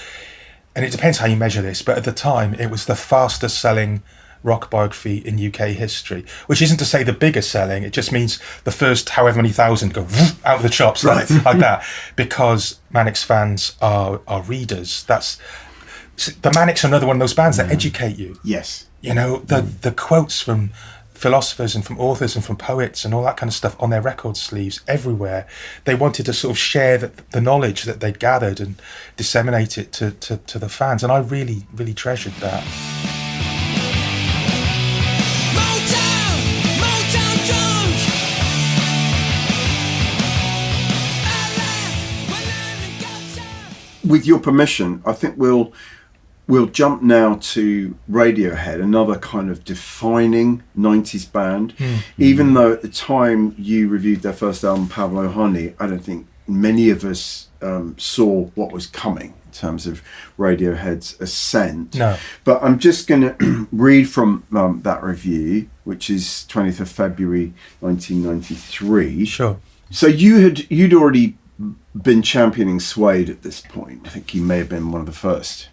and it depends how you measure this, but at the time it was the fastest selling rock biography in UK history, which isn't to say the biggest selling, it just means the first however many thousand go out of the chops like that, because Manics fans are readers. The Manics are another one of those bands that educate you. Yes. The quotes from philosophers and from authors and from poets and all that kind of stuff on their record sleeves everywhere. They wanted to sort of share the knowledge that they'd gathered and disseminate it to the fans, and I really, really treasured that. with your permission, I think we'll jump now to Radiohead, another kind of defining 90s band. Even though at the time you reviewed their first album, Pablo Honey, I don't think many of us saw what was coming in terms of Radiohead's ascent. No. But I'm just going to read from that review, which is 20th of February 1993. Sure. So you'd already been championing Suede at this point. I think you may have been one of the first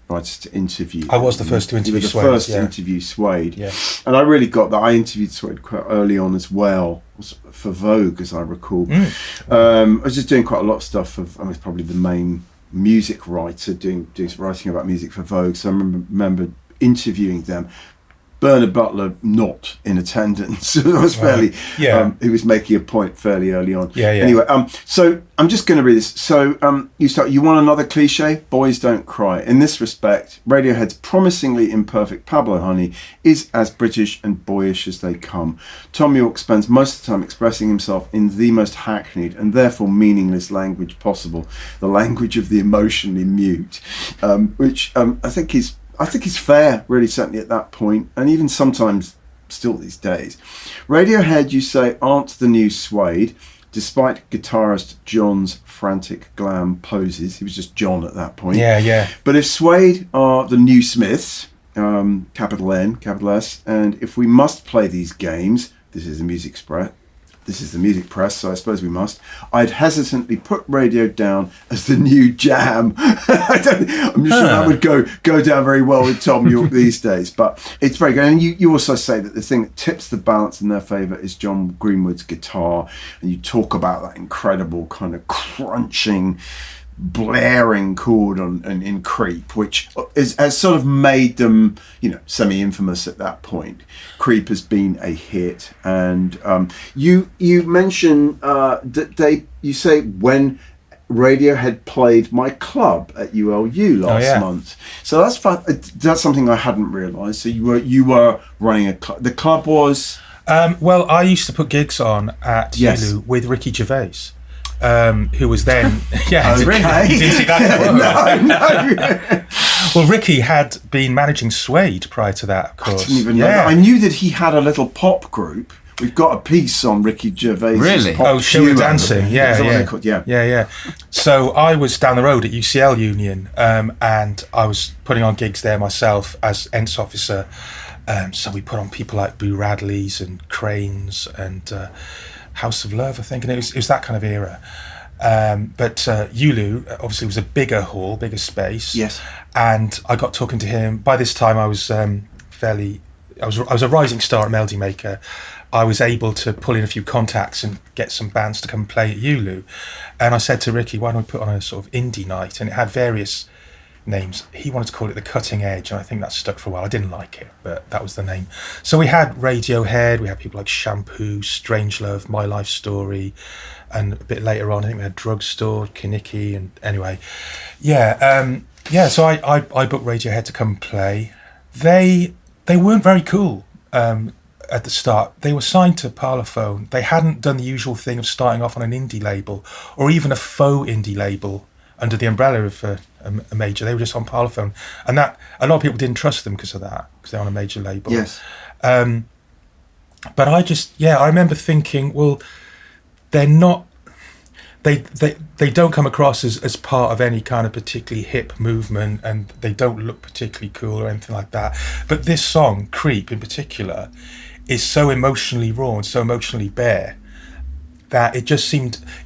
writers to interview. I was the first to interview Suede. You were the first to interview Suede. Yeah. And I really got that. I interviewed Suede quite early on as well, for Vogue, as I recall. I was just doing quite a lot of stuff. I was probably the main music writer doing writing about music for Vogue. So I remember interviewing them. Bernard Butler not in attendance. It was fairly. He was making a point fairly early on. Anyway, so I'm just going to read this. So you want another cliche? Boys don't cry. In this respect, Radiohead's promisingly imperfect Pablo Honey is as British and boyish as they come. Thom Yorke spends most of the time expressing himself in the most hackneyed and therefore meaningless language possible, the language of the emotionally mute, which I think is fair, really, certainly at that point, and even sometimes still these days. Radiohead, you say, aren't the new Suede, despite guitarist John's frantic glam poses. He was just John at that point. Yeah. But if Suede are the new Smiths, capital N, capital S, and if we must play these games, this is the music press, so I suppose we must. I'd hesitantly put radio down as the new Jam. I'm sure that would go down very well with Thom Yorke these days, but it's very good. And you also say that the thing that tips the balance in their favour is John Greenwood's guitar, and you talk about that incredible kind of crunching, blaring chord in Creep, which has sort of made them, semi-infamous at that point. Creep has been a hit, and you mention that you say when Radiohead played my club at ULU last month. So that's fun. That's something I hadn't realised. So you were running a club. The club was well, I used to put gigs on at ULU with Ricky Gervais. Who was then... Yeah, okay. You didn't see that? No. Well, Ricky had been managing Suede prior to that, of course. I didn't even know that. I knew that he had a little pop group. We've got a piece on Ricky Gervais' pop Sugar Dancing. Yeah. So I was down the road at UCL Union, and I was putting on gigs there myself as ENTS officer. So we put on people like Boo Radleys and Cranes and... House of Love, I think, and it was that kind of era. But ULU obviously was a bigger hall, bigger space. Yes. And I got talking to him. By this time, I was I was a rising star at Melody Maker. I was able to pull in a few contacts and get some bands to come play at ULU. And I said to Ricky, why don't we put on a sort of indie night? And it had various names. He wanted to call it The Cutting Edge, and I think that stuck for a while. I didn't like it, but that was the name. So we had Radiohead, we had people like Shampoo, Strangelove, My Life Story, and a bit later on I think we had Drugstore, Kinnicky, and anyway. So I booked Radiohead to come play. They weren't very cool at the start. They were signed to Parlophone. They hadn't done the usual thing of starting off on an indie label, or even a faux indie label under the umbrella of a major. They were just on Parlophone, and that a lot of people didn't trust them because of that, because they're on a major label. Yes. But I remember thinking, well, they're not. They don't come across as part of any kind of particularly hip movement, and they don't look particularly cool or anything like that. But this song, Creep in particular, is so emotionally raw and so emotionally bare that it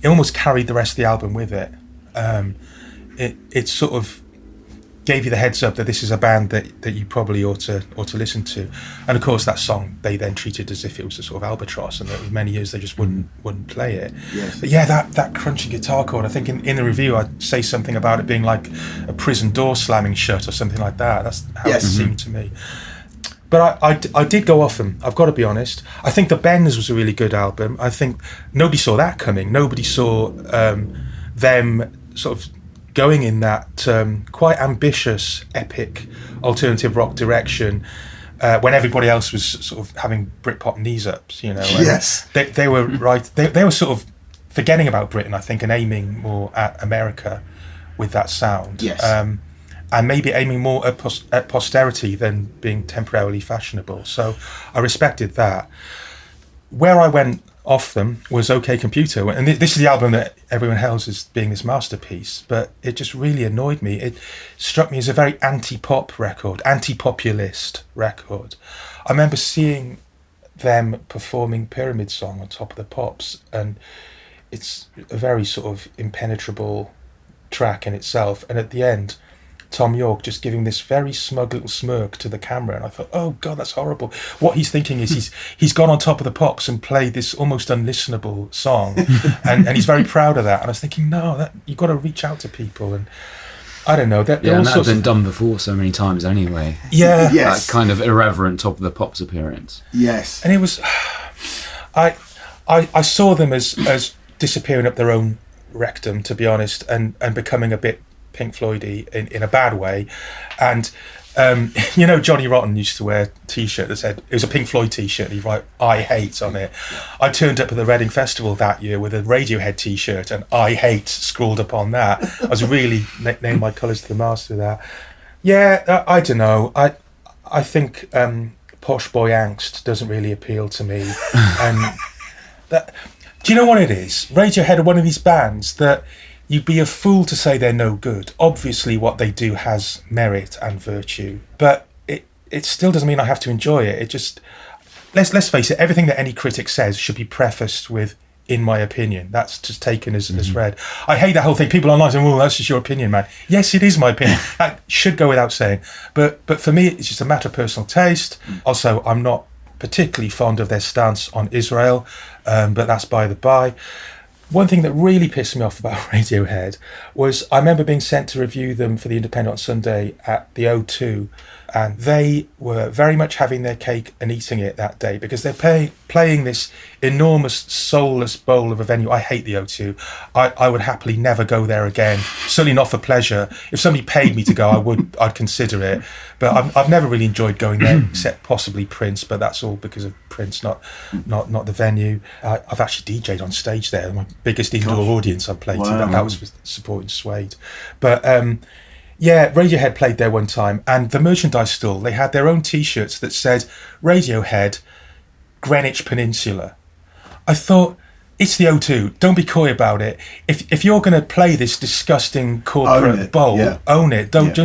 almost carried the rest of the album with it. It sort of gave you the heads up that this is a band that you probably ought to listen to. And of course that song they then treated as if it was a sort of albatross, and that for many years they just wouldn't play it. Yes. But yeah, that crunchy guitar chord, I think in the review I say something about it being like a prison door slamming shut or something like that. That's how it seemed to me. But I did go off them, I've got to be honest. I think The Bends was a really good album. I think nobody saw that coming. Nobody saw them sort of going in that quite ambitious, epic, alternative rock direction when everybody else was sort of having Britpop knees-ups, Yes. They were right. They were sort of forgetting about Britain, I think, and aiming more at America. with that sound. Yes. And maybe aiming more at posterity than being temporarily fashionable. So I respected that. Where I went off them was OK Computer, and this is the album that everyone hails as being this masterpiece, but it just really annoyed me. It struck me as a very anti-pop record, anti-populist record. I remember seeing them performing Pyramid Song on Top of the Pops, and it's a very sort of impenetrable track in itself, and at the end Thom Yorke just giving this very smug little smirk to the camera, and I thought, oh god, that's horrible. What he's thinking is he's gone on Top of the Pops and played this almost unlistenable song, and he's very proud of that. And I was thinking, no, you've got to reach out to people, and I don't know. And that's been done before so many times anyway. Yeah, yes. That kind of irreverent Top of the Pops appearance. Yes, and it was, I saw them as disappearing up their own rectum, to be honest, and becoming a bit Pink Floyd-y in a bad way. And Johnny Rotten used to wear a t-shirt that said, it was a Pink Floyd t-shirt, and he'd write I hate on it. I turned up at the Reading Festival that year with a Radiohead t-shirt and I hate scrawled upon that. I was really named my colours to the mast with that. I don't know, I think posh boy angst doesn't really appeal to me. And that, do you know what it is? Radiohead are one of these bands that you'd be a fool to say they're no good. Obviously what they do has merit and virtue, but it still doesn't mean I have to enjoy it. It just, let's face it, everything that any critic says should be prefaced with, in my opinion. That's just taken as read. I hate that whole thing. People online saying, well, that's just your opinion, man. Yes, it is my opinion. That should go without saying. But for me, it's just a matter of personal taste. Also, I'm not particularly fond of their stance on Israel, but that's by the by. One thing that really pissed me off about Radiohead was I remember being sent to review them for the Independent on Sunday at the O2, and they were very much having their cake and eating it that day, because they're playing this enormous soulless bowl of a venue. I hate the O2. I would happily never go there again, certainly not for pleasure. If somebody paid me to go, I'd consider it, but I've never really enjoyed going there, except possibly Prince, but that's all because of Prince, not the venue. I've actually DJ'd on stage there, my biggest indoor audience I've played to. That was for supporting Suede. But Radiohead played there one time, and the merchandise stall, they had their own t-shirts that said Radiohead, Greenwich Peninsula. I thought, it's the O2. Don't be coy about it. If you're going to play this disgusting corporate bowl, own it. Don't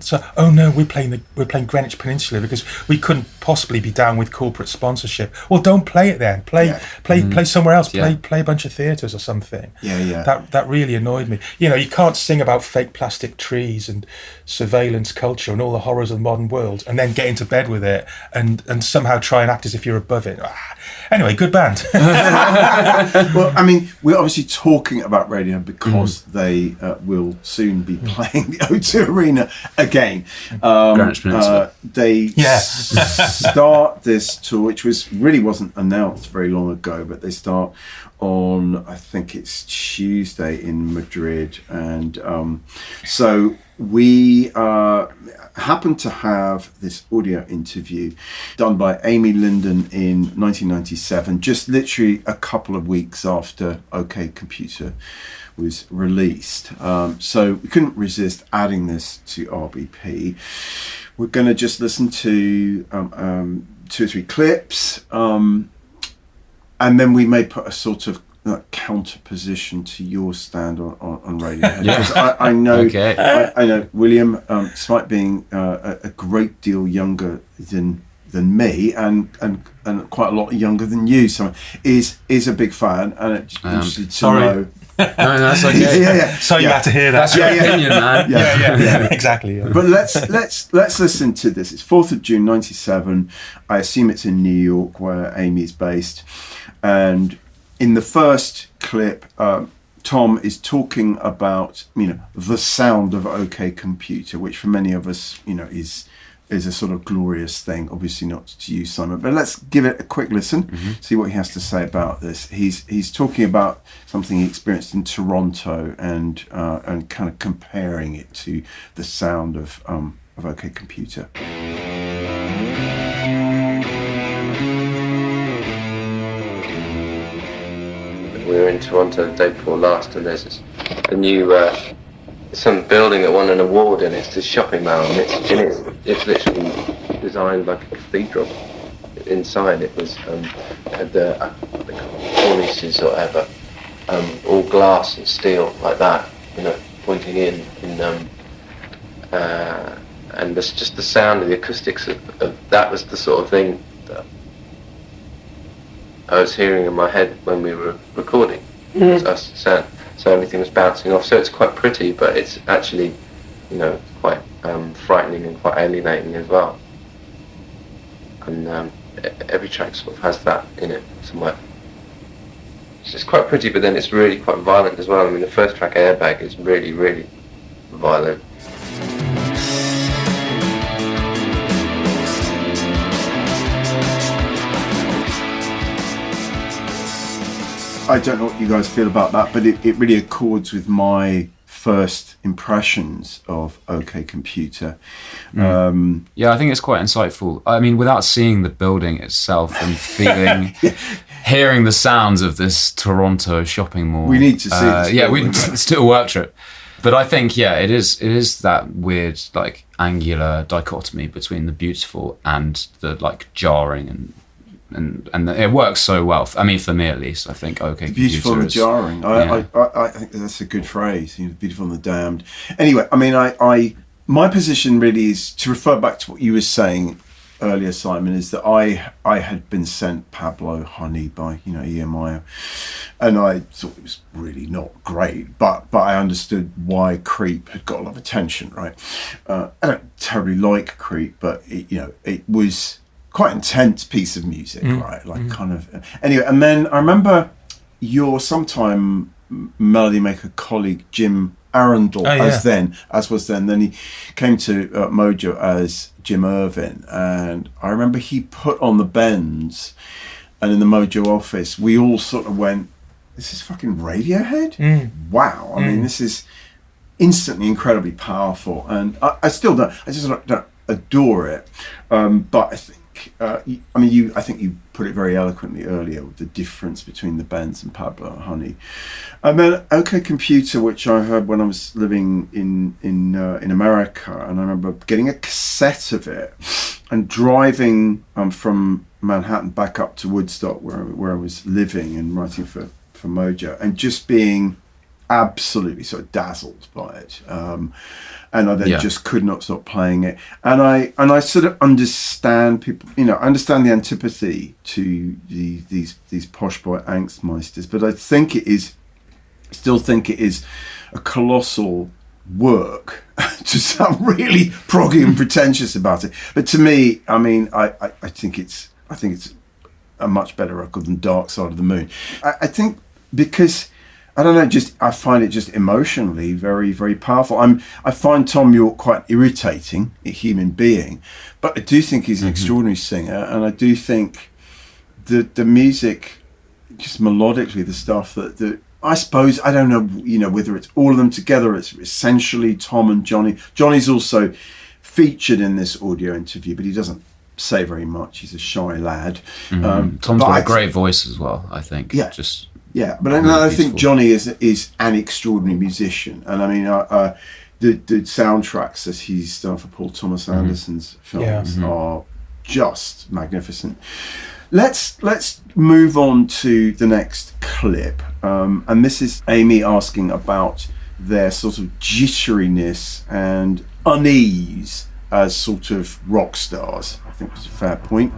say, oh no, we're playing Greenwich Peninsula because we couldn't possibly be down with corporate sponsorship. Well, don't play it then. Play somewhere else. Play a bunch of theatres or something. That really annoyed me. You can't sing about fake plastic trees and surveillance culture and all the horrors of the modern world and then get into bed with it and somehow try and act as if you're above it. Anyway, good band. Well, I mean, we're obviously talking about Radiohead because they will soon be playing the O2 Arena again. Greenwich Peninsula. They start this tour, which really wasn't announced very long ago, but they start on, I think it's Tuesday in Madrid, and so we happened to have this audio interview done by Amy Linden in 1997, just literally a couple of weeks after OK Computer was released. So we couldn't resist adding this to RBP. We're going to just listen to 2 or 3 clips, and then we may put a sort of counter position to your stand on Radiohead. Because I know, I know William, despite being a great deal younger than me and quite a lot younger than you, so is a big fan, and it's interested to know. No, that's okay. So you had to hear that. That's your opinion, man. Yeah, exactly. Yeah. But let's listen to this. It's 4th of June 97. I assume it's in New York where Amy's based, and in the first clip, Thom is talking about the sound of OK Computer, which for many of us is a sort of glorious thing. Obviously not to you, Simon, but let's give it a quick listen. See what he has to say about this. He's talking about something he experienced in Toronto and kind of comparing it to the sound of OK Computer. We were in Toronto the day before last, and there's a new some building that won an award, and it's this shopping mall, and it's literally designed like a cathedral. Inside it was had the cornices or whatever, all glass and steel like that, pointing in, and it's just the sound of the acoustics of that was the sort of thing that I was hearing in my head when we were recording. So everything was bouncing off. So it's quite pretty, but it's actually, quite frightening and quite alienating as well. And every track sort of has that in it somewhere. It's quite pretty, but then it's really quite violent as well. I mean, the first track, Airbag, is really, really violent. I don't know what you guys feel about that, but it really accords with my first impressions of OK Computer. Yeah, I think it's quite insightful. I mean, without seeing the building itself and feeling, hearing the sounds of this Toronto shopping mall. We need to see this. Yeah, it's still a work trip. But I think, yeah, it is that weird, like, angular dichotomy between the beautiful and the, like, jarring and it works so well. I mean, for me at least, I think OK Computer beautiful and jarring. I think that's a good phrase. Beautiful and the damned. Anyway, I mean, my position really is to refer back to what you were saying earlier, Simon. Is that I had been sent Pablo Honey by EMI, and I thought it was really not great, but I understood why Creep had got a lot of attention. Right? I don't terribly like Creep, but it was quite intense piece of music, right? Like kind of anyway. And then I remember your sometime melody maker colleague Jim Arundel, as was then. Then he came to Mojo as Jim Irvin, and I remember he put on the bends, and in the Mojo office, we all sort of went, "This is fucking Radiohead! Wow! I mean, this is instantly incredibly powerful." And I still don't. I just don't adore it, but I think. I think you put it very eloquently earlier with the difference between the Bends and Pablo and Honey. And then OK Computer, which I heard when I was living in America, and I remember getting a cassette of it and driving from Manhattan back up to Woodstock, where I was living and writing for Mojo, and just being absolutely sort of dazzled by it. And I then just could not stop playing it. And I sort of understand people, I understand the antipathy to these posh boy angstmeisters, but I still think it is a colossal work to sound really proggy and pretentious about it. But to me, I mean, I think it's a much better record than Dark Side of the Moon. I think because I don't know, I find it just emotionally very, very powerful. I find Thom Yorke quite irritating, a human being, but I do think he's an extraordinary singer, and I do think the music, just melodically, the stuff that I suppose, I don't know, whether it's all of them together, it's essentially Thom and Jonny. Jonny's also featured in this audio interview, but he doesn't say very much. He's a shy lad. Tom's got a great voice as well, I think. Yeah. Yeah, but I think Jonny is an extraordinary musician, and I mean, the soundtracks that he's done for Paul Thomas Anderson's films are just magnificent. Let's move on to the next clip, and this is Amy asking about their sort of jitteriness and unease as sort of rock stars. I think was a fair point.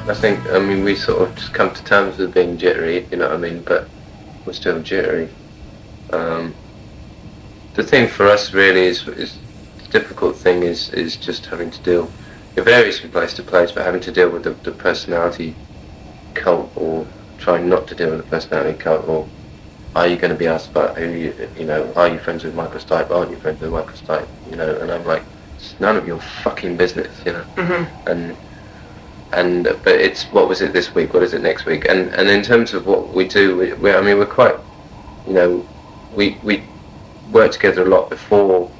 I think, we sort of just come to terms with being jittery, you know what I mean, but we're still jittery. The thing for us really is the difficult thing is just having to deal, it varies from place to place, but having to deal with the personality cult, or trying not to deal with the personality cult, or are you going to be asked about who are you friends with Michael Stipe, aren't you friends with Michael Stipe, and I'm like, it's none of your fucking business, but it's, what was it this week, what is it next week, and in terms of what we do, we're quite, we worked together a lot before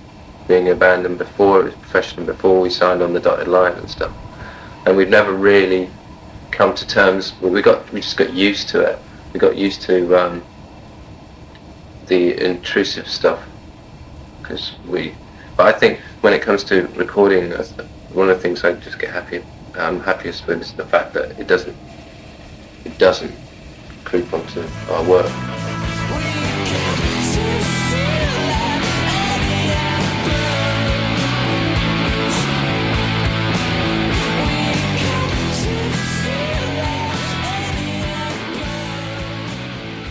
being a band, and before it was professional, before we signed on the dotted line and stuff. And we've never really come to terms. Well, we just got used to it. We got used to the intrusive stuff But I think when it comes to recording, one of the things I just get I'm happiest with is the fact that it doesn't creep onto our work.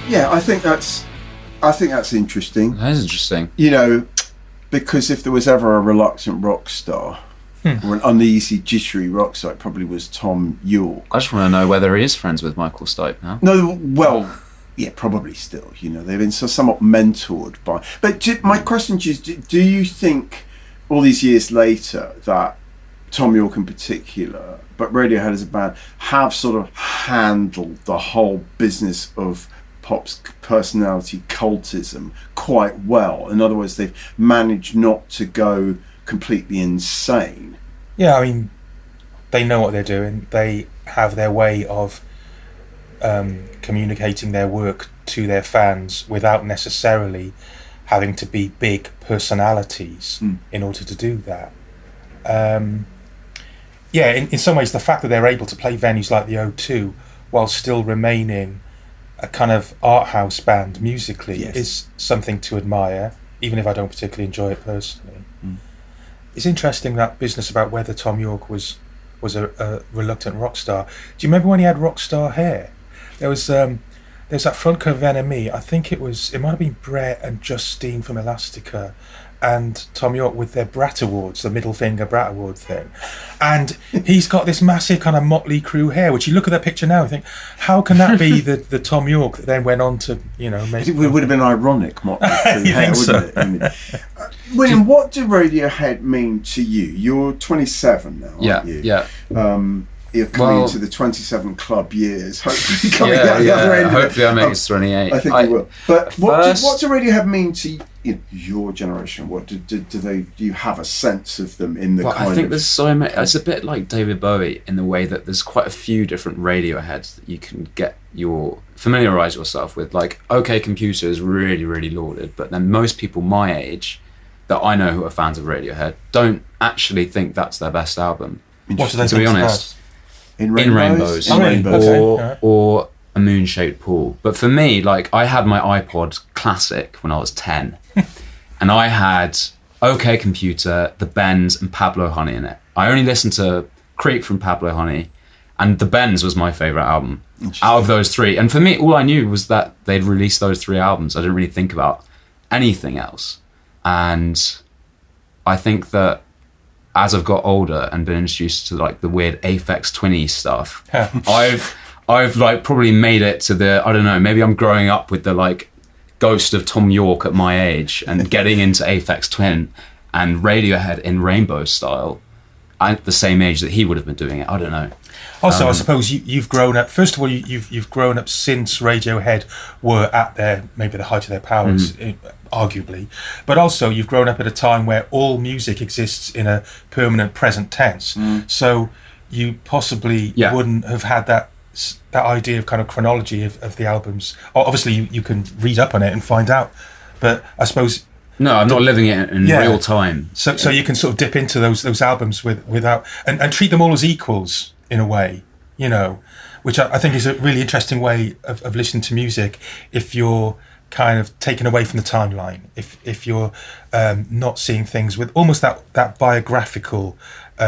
Yeah, I think that's interesting. That is interesting. You know, because if there was ever a reluctant rock star or an uneasy, jittery rock star, it probably was Thom Yorke. I just want to know whether he is friends with Michael Stipe now. No, well, yeah, probably still. You know, they've been somewhat mentored by. But my question to you is: do you think all these years later that Thom Yorke in particular, but Radiohead as a band, have sort of handled the whole business of pop's personality cultism quite well? In other words, they've managed not to go completely insane. Yeah, I mean, they know what they're doing. They have their way of communicating their work to their fans without necessarily having to be big personalities in order to do that. Yeah, in some ways, the fact that they're able to play venues like the O2 while still remaining a kind of art house band musically is something to admire, even if I don't particularly enjoy it personally. It's interesting, that business about whether Thom Yorke was a reluctant rock star. Do you remember when he had rock star hair? There's that front cover of NME. I think it might have been Brett and Justine from Elastica and Thom Yorke with their Brat Awards, the middle finger Brat Award thing. And he's got this massive kind of Motley Crue hair, which you look at that picture now and think, how can that be the Thom Yorke that then went on to, you know, make... It would have been ironic, Motley Crue You hair, think so? wouldn't it? I mean, William, what do Radiohead mean to you? You're 27 now, aren't you? Yeah. You're coming into the 27 club years, hopefully coming out the other end of it. Hopefully I make it to 28. I think you will. But what first- do Radiohead mean to your generation? What do you have a sense of them in the kind I think of... there's so many. It's a bit like David Bowie in the way that there's quite a few different Radioheads that you can familiarise yourself with. Like, OK Computer is really, really lauded, but then most people my age that I know who are fans of Radiohead don't actually think that's their best album. What do they To be think honest. In Rainbows. In Rainbows. Okay. Or A Moon-Shaped Pool. But for me, like, I had my iPod Classic when I was 10. And I had OK Computer, The Bends, and Pablo Honey in it. I only listened to Creep from Pablo Honey, and The Bends was my favourite album out of those three. And for me, all I knew was that they'd released those three albums. I didn't really think about anything else. And I think that as I've got older and been introduced to like the weird Aphex Twinny stuff, I've like probably made it to the, I don't know, maybe I'm growing up with the like ghost of Thom Yorke at my age and getting into Aphex Twin and Radiohead in Rainbow style at the same age that he would have been doing it. I don't know. Also, I suppose you've grown up. First of all, you've grown up since Radiohead were at maybe the height of their powers, arguably. But also, you've grown up at a time where all music exists in a permanent present tense. So you possibly wouldn't have had that idea of kind of chronology of the albums. Obviously, you can read up on it and find out. But I suppose... No, I'm not living it in real time. So you can sort of dip into those albums without... And treat them all as equals, in a way, you know, which I think is a really interesting way of listening to music if you're kind of taken away from the timeline, if you're not seeing things with almost that biographical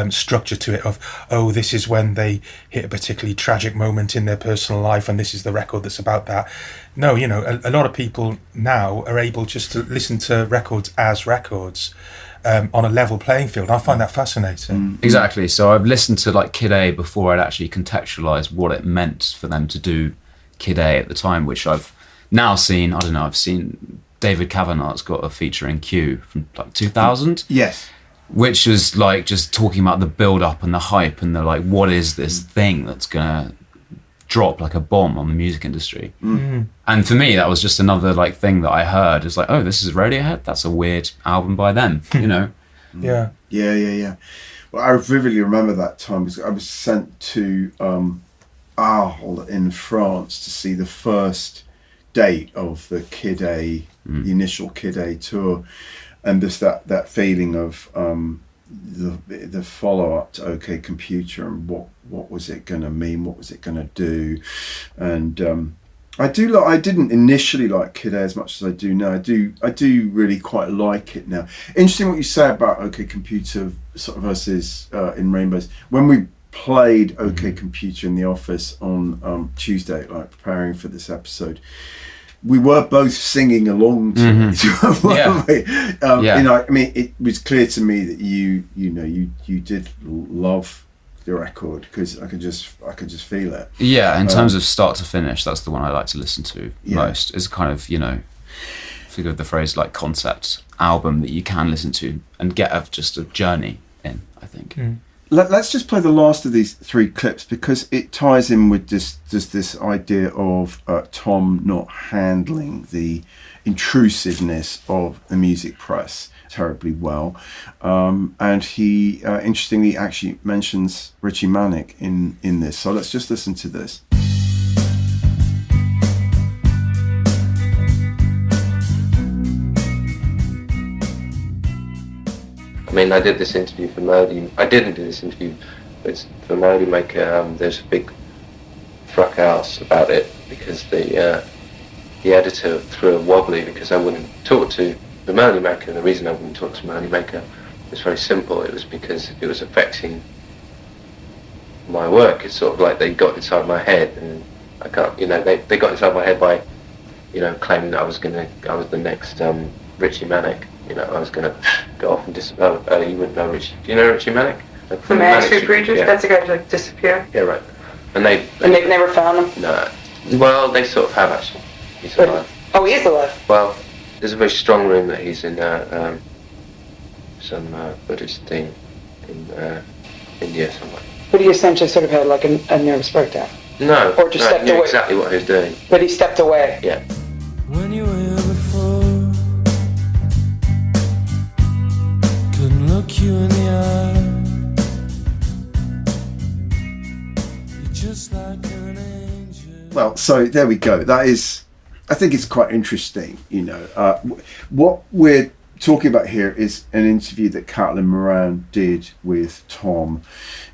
structure to it of, oh, this is when they hit a particularly tragic moment in their personal life and this is the record that's about that. No, you know, a lot of people now are able just to listen to records as records on a level playing field. I find that fascinating. Exactly. So I've listened to like Kid A before I'd actually contextualised what it meant for them to do Kid A at the time, which I've now seen. I don't know, I've seen David Cavanagh's got a feature in Q from like 2000. Yes. Which was like just talking about the build up and the hype and the like, what is this thing that's gonna drop like a bomb on the music industry. And for me, that was just another like thing that I heard. It's like, oh, this is Radiohead. That's a weird album by them, you know? Yeah. Well, I vividly remember that time because I was sent to Arles in France to see the first date of the Kid A, the initial Kid A tour, and just that feeling of the follow up to OK Computer and what was it going to mean, what was it going to do, and I didn't initially like Kid A as much as I do now. I do really quite like it now. Interesting what you say about OK Computer sort of versus In Rainbows. When we played OK Computer in the office on Tuesday, like preparing for this episode, we were both singing along to it, weren't we? You know, I mean, it was clear to me that you did love the record because I could just feel it. Yeah, in terms of start to finish, that's the one I like to listen to most. It's kind of, you know, figure of the phrase like concept album that you can listen to and get just a journey in, I think. Let's just play the last of these 3 clips because it ties in with this idea of Thom not handling the intrusiveness of the music press terribly well. And he, interestingly, actually mentions Richie Manic in this. So let's just listen to this. I mean, I did this interview for Melody. I didn't do this interview, but for Melody Maker. There's a big fracas about it because the editor threw a wobbly because I wouldn't talk to the Melody Maker. And the reason I wouldn't talk to Melody Maker was very simple. It was because it was affecting my work. It's sort of like they got inside my head, and I can't. You know, they got inside my head by, you know, claiming that I was the next Richie Manic. You know, I was going to go off and disappear. You wouldn't know Richie. Do you know Richie Manic? From Manic Street Preachers? Yeah. That's the guy who like disappeared? Yeah, right. And they've never found him? No. Well, they sort of have actually. He's alive. Oh, he is alive? Well, there's a very strong room that he's in some Buddhist thing in India somewhere. But he essentially sort of had like a nervous breakdown? No. Or just stepped he knew away? Exactly what he was doing. But he stepped away? Yeah. When you were here before, couldn't look you in the eye. You're just like an angel. Well, so there we go. That is, I think it's quite interesting, you know. What we're talking about here is an interview that Caitlin Moran did with Thom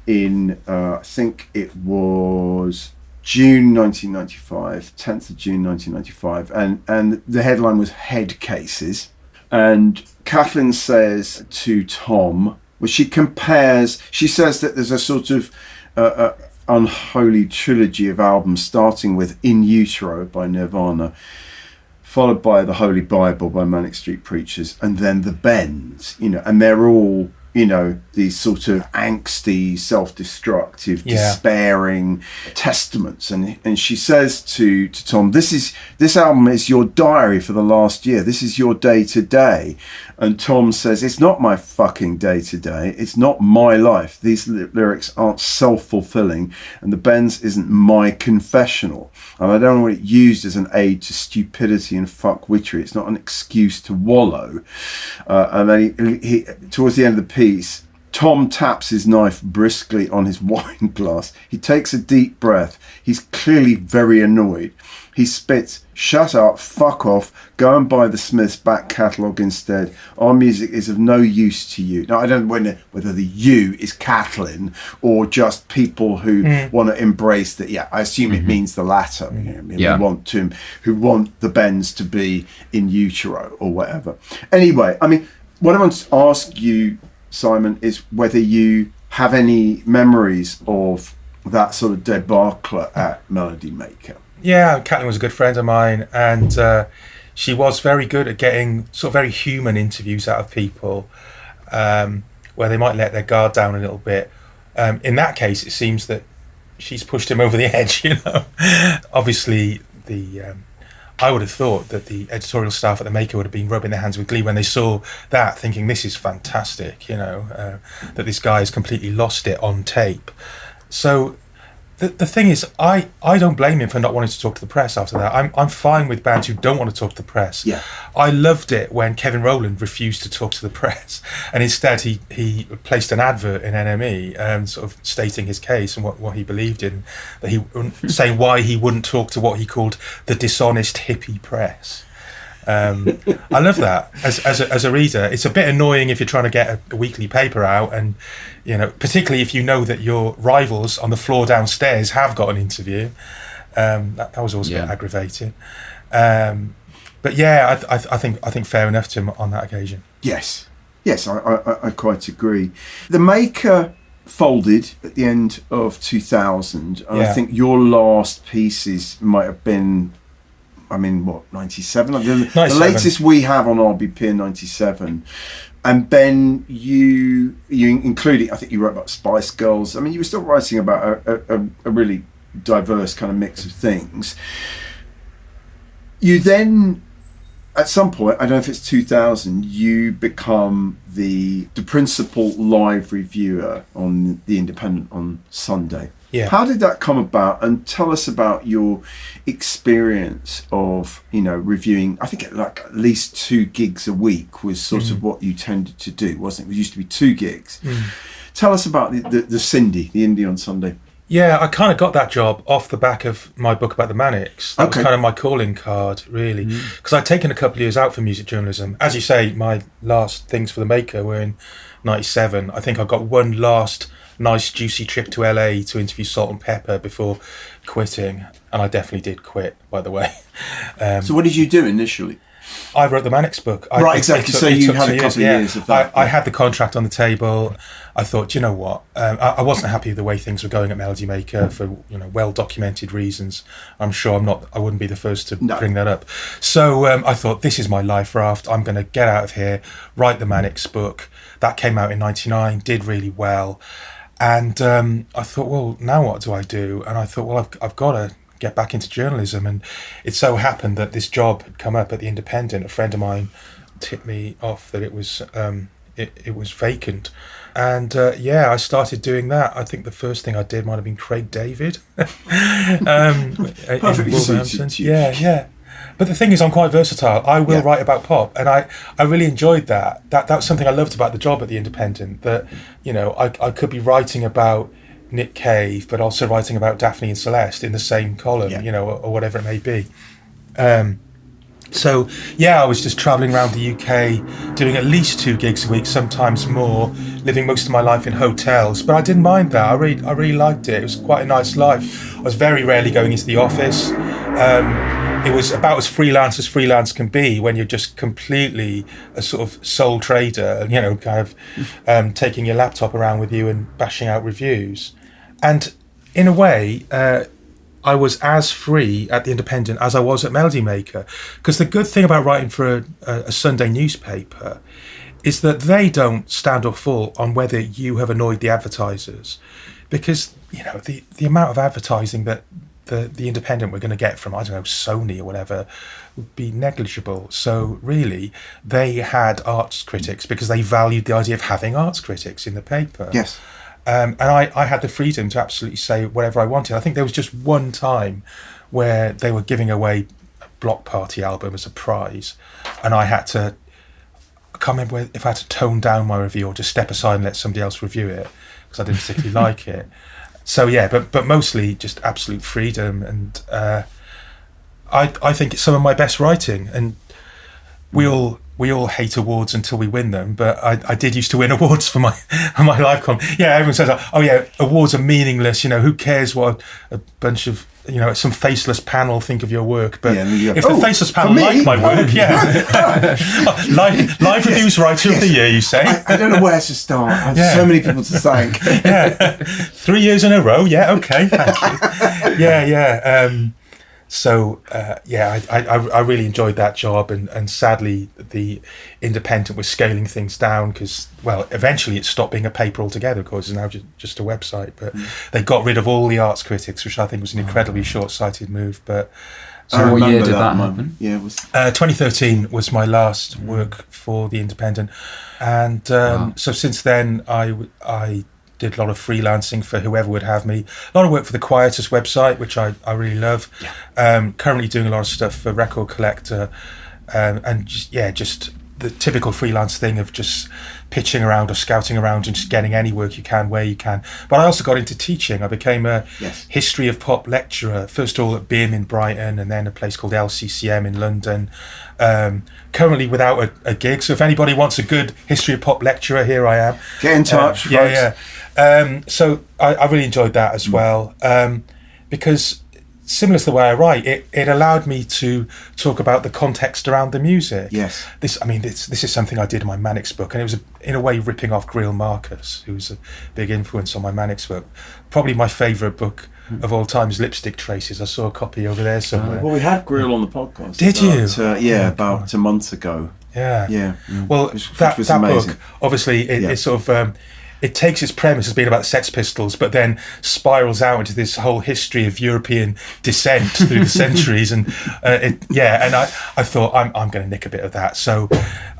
in, I think it was June 1995, 10th of June 1995, and the headline was Head Cases. And Caitlin says to Thom, well, she says that there's a sort of unholy trilogy of albums starting with In Utero by Nirvana, followed by The Holy Bible by Manic Street Preachers, and then The Bends, you know, and they're all, you know, these sort of angsty, self-destructive, despairing testaments. And she says to Thom, this album is your diary for the last year. This is your day to day. And Thom says, it's not my fucking day to day. It's not my life. These lyrics aren't self-fulfilling, and The Bends isn't my confessional. And I don't want it used as an aid to stupidity and fuckwittery. It's not an excuse to wallow. And then he towards the end of the piece, Thom taps his knife briskly on his wine glass. He takes a deep breath. He's clearly very annoyed. He spits, shut up, fuck off, go and buy the Smiths back catalogue instead. Our music is of no use to you. Now, I don't know whether the you is Caitlin or just people who want to embrace that. Yeah, I assume it means the latter. You know, who want the Bends to be in utero or whatever. Anyway, I mean, what I want to ask you, Simon, is whether you have any memories of that sort of debacle at Melody Maker. Yeah, Caitlin was a good friend of mine, and she was very good at getting sort of very human interviews out of people, where they might let their guard down a little bit. In that case, it seems that she's pushed him over the edge, you know. Obviously, I would have thought that the editorial staff at the Maker would have been rubbing their hands with glee when they saw that, thinking this is fantastic, you know, that this guy has completely lost it on tape. So The thing is, I don't blame him for not wanting to talk to the press after that. I'm fine with bands who don't want to talk to the press. Yeah. I loved it when Kevin Rowland refused to talk to the press, and instead he placed an advert in NME, sort of stating his case and what he believed in, that saying why he wouldn't talk to what he called the dishonest hippie press. I love that as a reader. It's a bit annoying if you're trying to get a weekly paper out, and particularly if you know that your rivals on the floor downstairs have got an interview. That was always a bit aggravating. But yeah, I think fair enough to him on that occasion. Yes, I quite agree. The Maker folded at the end of 2000, and I think your last pieces might have been, 97? The latest we have on RBP in 97. And Ben, you including, I think you wrote about Spice Girls. You were still writing about a really diverse kind of mix of things. You then, at some point, I don't know if it's 2000, you become the principal live reviewer on The Independent on Sunday. Yeah. How did that come about? And tell us about your experience of, reviewing. I think at least 2 gigs a week was sort of what you tended to do, wasn't it? It used to be 2 gigs. Tell us about the Cindy, the Indie on Sunday. Yeah, I kind of got that job off the back of my book about the Manics. That was kind of my calling card, really. Because I'd taken a couple of years out for music journalism. As you say, my last things for the Maker were in 97. I think I got one last nice juicy trip to LA to interview Salt and Pepper before quitting, and I definitely did quit, by the way. So what did you do initially? I wrote the Manics book. Exactly. So you had a couple of years of that. I had the contract on the table. I thought, you know what? I wasn't happy with the way things were going at Melody Maker for well documented reasons. I'm sure I wouldn't be the first to bring that up. So I thought, this is my life raft. I'm going to get out of here, write the Manics book. That came out in 99, did really well. And I thought, well, now what do I do? And I thought, well, I've got to get back into journalism. And it so happened that this job had come up at The Independent. A friend of mine tipped me off that it was vacant. And I started doing that. I think the first thing I did might have been Craig David. Perfectly suited. Yeah. But the thing is, I'm quite versatile. I will write about pop, and I really enjoyed that. That was something I loved about the job at The Independent, that, I could be writing about Nick Cave, but also writing about Daphne and Celeste in the same column, or whatever it may be. So, I was just travelling around the UK, doing at least 2 gigs a week, sometimes more, living most of my life in hotels. But I didn't mind that. I really liked it. It was quite a nice life. I was very rarely going into the office. It was about as freelance can be when you're just completely a sort of sole trader, taking your laptop around with you and bashing out reviews. And in a way, I was as free at The Independent as I was at Melody Maker. Because the good thing about writing for a Sunday newspaper is that they don't stand or fall on whether you have annoyed the advertisers. Because, the amount of advertising that the Independent we're going to get from, I don't know, Sony or whatever, would be negligible. So really, they had arts critics because they valued the idea of having arts critics in the paper. Yes. And I had the freedom to absolutely say whatever I wanted. I think there was just one time where they were giving away a Block Party album as a prize, and I can't remember if I had to tone down my review or just step aside and let somebody else review it, because I didn't particularly like it. So but mostly just absolute freedom, and I think it's some of my best writing. And we all hate awards until we win them, but I did used to win awards for my live column. Yeah, everyone says, oh yeah, awards are meaningless. Who cares what a bunch of some faceless panel think of your work? But if the faceless panel like my work, live reviews writer of the year, you say? I don't know where to start. I have so many people to thank. 3 years in a row. Yeah, okay, thank you. So I really enjoyed that job, and sadly the Independent was scaling things down because, well, eventually it stopped being a paper altogether. Of course, it's now just a website. But they got rid of all the arts critics, which I think was an incredibly short-sighted move. But so what year did that happen? Yeah, it was 2013 was my last work for the Independent, and so since then I did a lot of freelancing for whoever would have me. A lot of work for the Quietus website, which I really love. Currently doing a lot of stuff for Record Collector, and just the typical freelance thing of just pitching around or scouting around and just getting any work you can where you can. But I also got into teaching. I became a history of pop lecturer, first of all at BIM in Brighton and then a place called LCCM in London. Currently without a gig, so if anybody wants a good history of pop lecturer, here I am. Get in touch, folks. So I really enjoyed that as well, because similar to the way I write, it allowed me to talk about the context around the music. Yes. This is something I did in my Manics book, and it was in a way ripping off Greil Marcus, who was a big influence on my Manics book. Probably my favourite book of all time is Lipstick Traces. I saw a copy over there somewhere. Well, we had Greil on the podcast. Did you? About a month ago. Yeah. Well, that amazing. book, obviously, it sort of... it takes its premise as being about the Sex Pistols, but then spirals out into this whole history of European descent through the centuries, and I thought I'm going to nick a bit of that. So,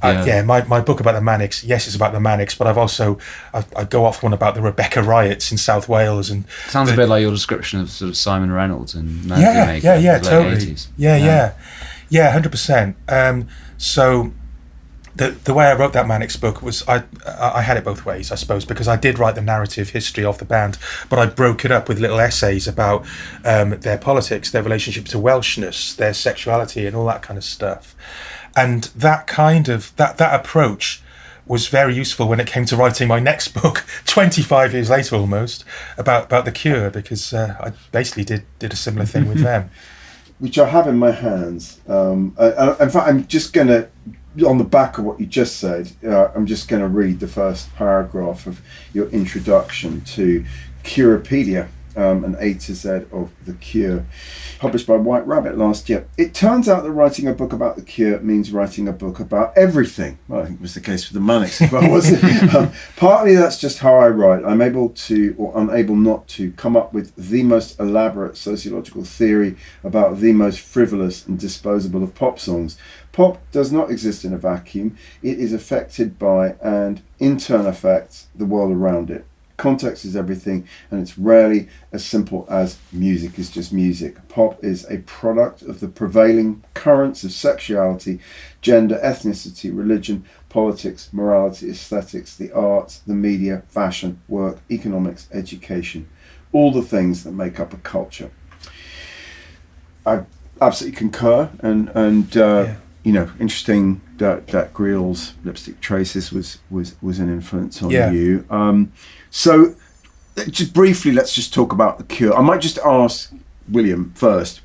my book about the Manics, yes, it's about the Manics, but I've also I go off one about the Rebecca riots in South Wales, and sounds a bit like your description of sort of Simon Reynolds and totally, 80s. 100%. So. The way I wrote that Manics book was I had it both ways, I suppose, because I did write the narrative history of the band, but I broke it up with little essays about their politics, their relationship to Welshness, their sexuality, and all that kind of stuff. And that kind of that approach was very useful when it came to writing my next book, 25 years later almost, about The Cure, because I basically did a similar thing with them. Which I have in my hands. In fact, I'm just going to, on the back of what you just said, I'm just going to read the first paragraph of your introduction to Curepedia, an A to Z of The Cure, published by White Rabbit last year. It turns out that writing a book about The Cure means writing a book about everything. Well, I think it was the case for the Manics as well, wasn't it? Partly that's just how I write. I'm able to, or unable not to, come up with the most elaborate sociological theory about the most frivolous and disposable of pop songs. Pop does not exist in a vacuum. It is affected by and in turn affects the world around it. Context is everything, and it's rarely as simple as music is just music. Pop is a product of the prevailing currents of sexuality, gender, ethnicity, religion, politics, morality, aesthetics, the arts, the media, fashion, work, economics, education, all the things that make up a culture. I absolutely concur, and interesting that Greil's Lipstick Traces was an influence on you. So, just briefly, let's just talk about The Cure. I might just ask William first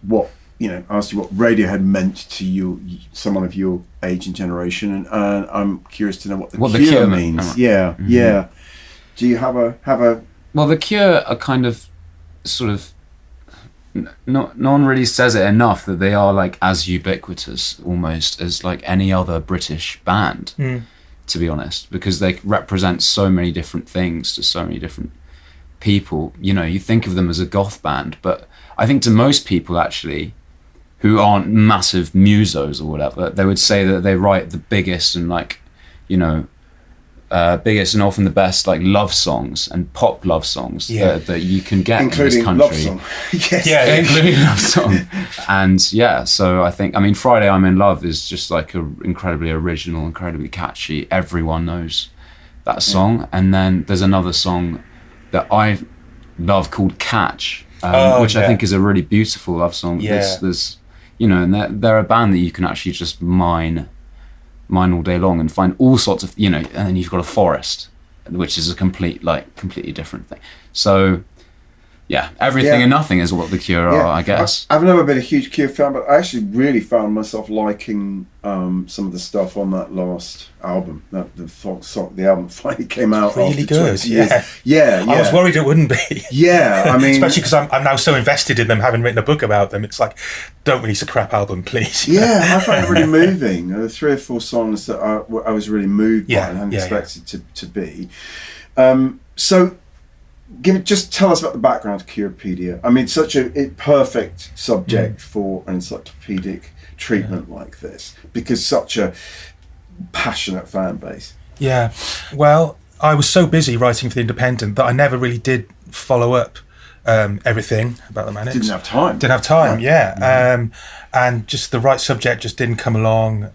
ask you what Radiohead meant to you, someone of your age and generation, and I'm curious to know what The Cure means. Yeah. Do you have a? Well, The Cure are kind of, sort of. No one really says it enough that they are like as ubiquitous almost as like any other British band, to be honest, because they represent so many different things to so many different people. You know, you think of them as a goth band, but I think to most people actually who aren't massive musos or whatever, they would say that they write the biggest and biggest and often the best like love songs and pop love songs that you can get including in this country. Love Song. Yes. Yeah, including Love Song. And so I mean Friday I'm in Love is just like a incredibly original, incredibly catchy. Everyone knows that song. And then there's another song that I love called Catch, which I think is a really beautiful love song. There's and they're a band that you can actually just mine all day long and find all sorts of, and then you've got a Forest, which is a completely different thing. So everything and nothing is what The Cure are, I guess. I've never been a huge Cure fan, but I actually really found myself liking some of the stuff on that last album. The album finally came out. Really good. Yeah. I was worried it wouldn't be. Yeah, I mean, especially because I'm now so invested in them, having written a book about them. It's like, don't release a crap album, please. Yeah, I found it really moving. There were 3 or 4 songs that I was really moved by and hadn't expected to be. So. Just tell us about the background of Curepedia. I mean, such a perfect subject for an encyclopedic treatment like this, because such a passionate fan base. Yeah, well, I was so busy writing for the Independent that I never really did follow up everything about the Manics. Didn't have time. Yeah. Mm-hmm. And just the right subject just didn't come along.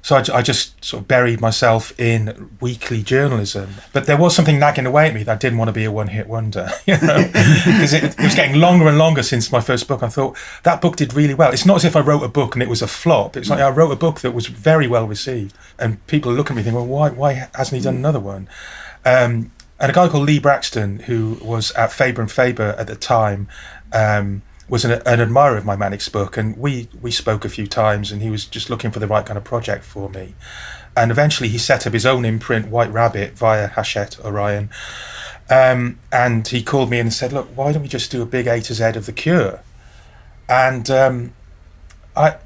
So I just sort of buried myself in weekly journalism. But there was something nagging away at me that I didn't want to be a one-hit wonder, because it was getting longer and longer since my first book. I thought, that book did really well. It's not as if I wrote a book and it was a flop. It's like I wrote a book that was very well received. And people look at me thinking, well, why hasn't he done another one? And a guy called Lee Braxton, who was at Faber and Faber at the time, was an admirer of my Manics book, and we spoke a few times, and he was just looking for the right kind of project for me. And eventually he set up his own imprint, White Rabbit, via Hachette Orion. And he called me and said, look, why don't we just do a big A to Z of The Cure? And I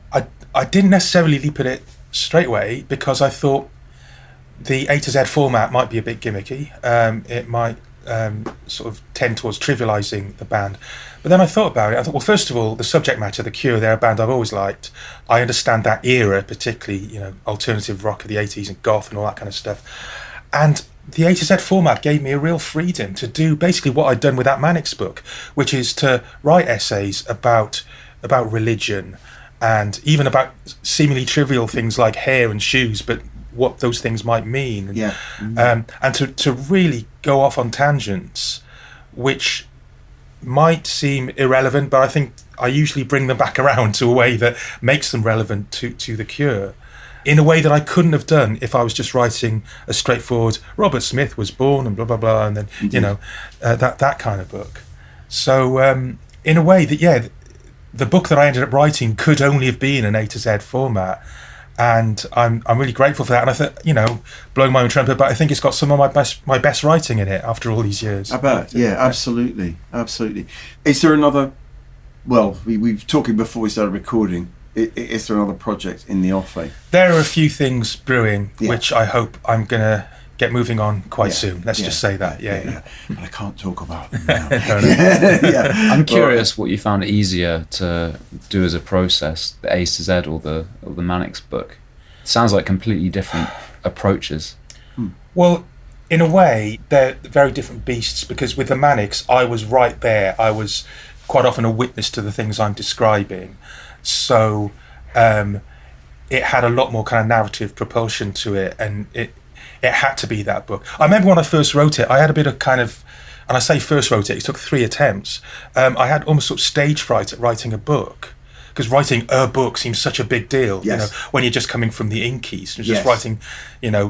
didn't necessarily leap at it straight away, because I thought the A to Z format might be a bit gimmicky. It might sort of tend towards trivialising the band. But then I thought about it. I thought, well, first of all, the subject matter, The Cure, they're a band I've always liked. I understand that era, particularly, alternative rock of the 80s and goth and all that kind of stuff. And the A to Z format gave me a real freedom to do basically what I'd done with that Manics book, which is to write essays about religion, and even about seemingly trivial things like hair and shoes, but what those things might mean. Yeah. And to really go off on tangents, which might seem irrelevant, but I think I usually bring them back around to a way that makes them relevant to The Cure, in a way that I couldn't have done if I was just writing a straightforward Robert Smith was born and blah blah blah, and then that kind of book. So in a way that the book that I ended up writing could only have been an A to Z format. And I'm really grateful for that. And I thought, blowing my own trumpet, but I think it's got some of my best writing in it after all these years. I bet, yeah, absolutely. Is there another? Well, we were talking before we started recording. Is there another project in the offing? There are a few things brewing, which I hope I'm gonna get moving on quite soon. Let's just say that. Yeah. But I can't talk about them now. I'm curious what you found easier to do as a process, the A to Z or the Manics book. It sounds like completely different approaches. Well, in a way, they're very different beasts, because with the Manics, I was right there. I was quite often a witness to the things I'm describing. So it had a lot more kind of narrative propulsion to it, and it had to be that book. I remember when I first wrote it, I had a bit of kind of, and I say first wrote it took 3 attempts. I had almost sort of stage fright at writing a book, because writing a book seems such a big deal, when you're just coming from the inkies, just writing,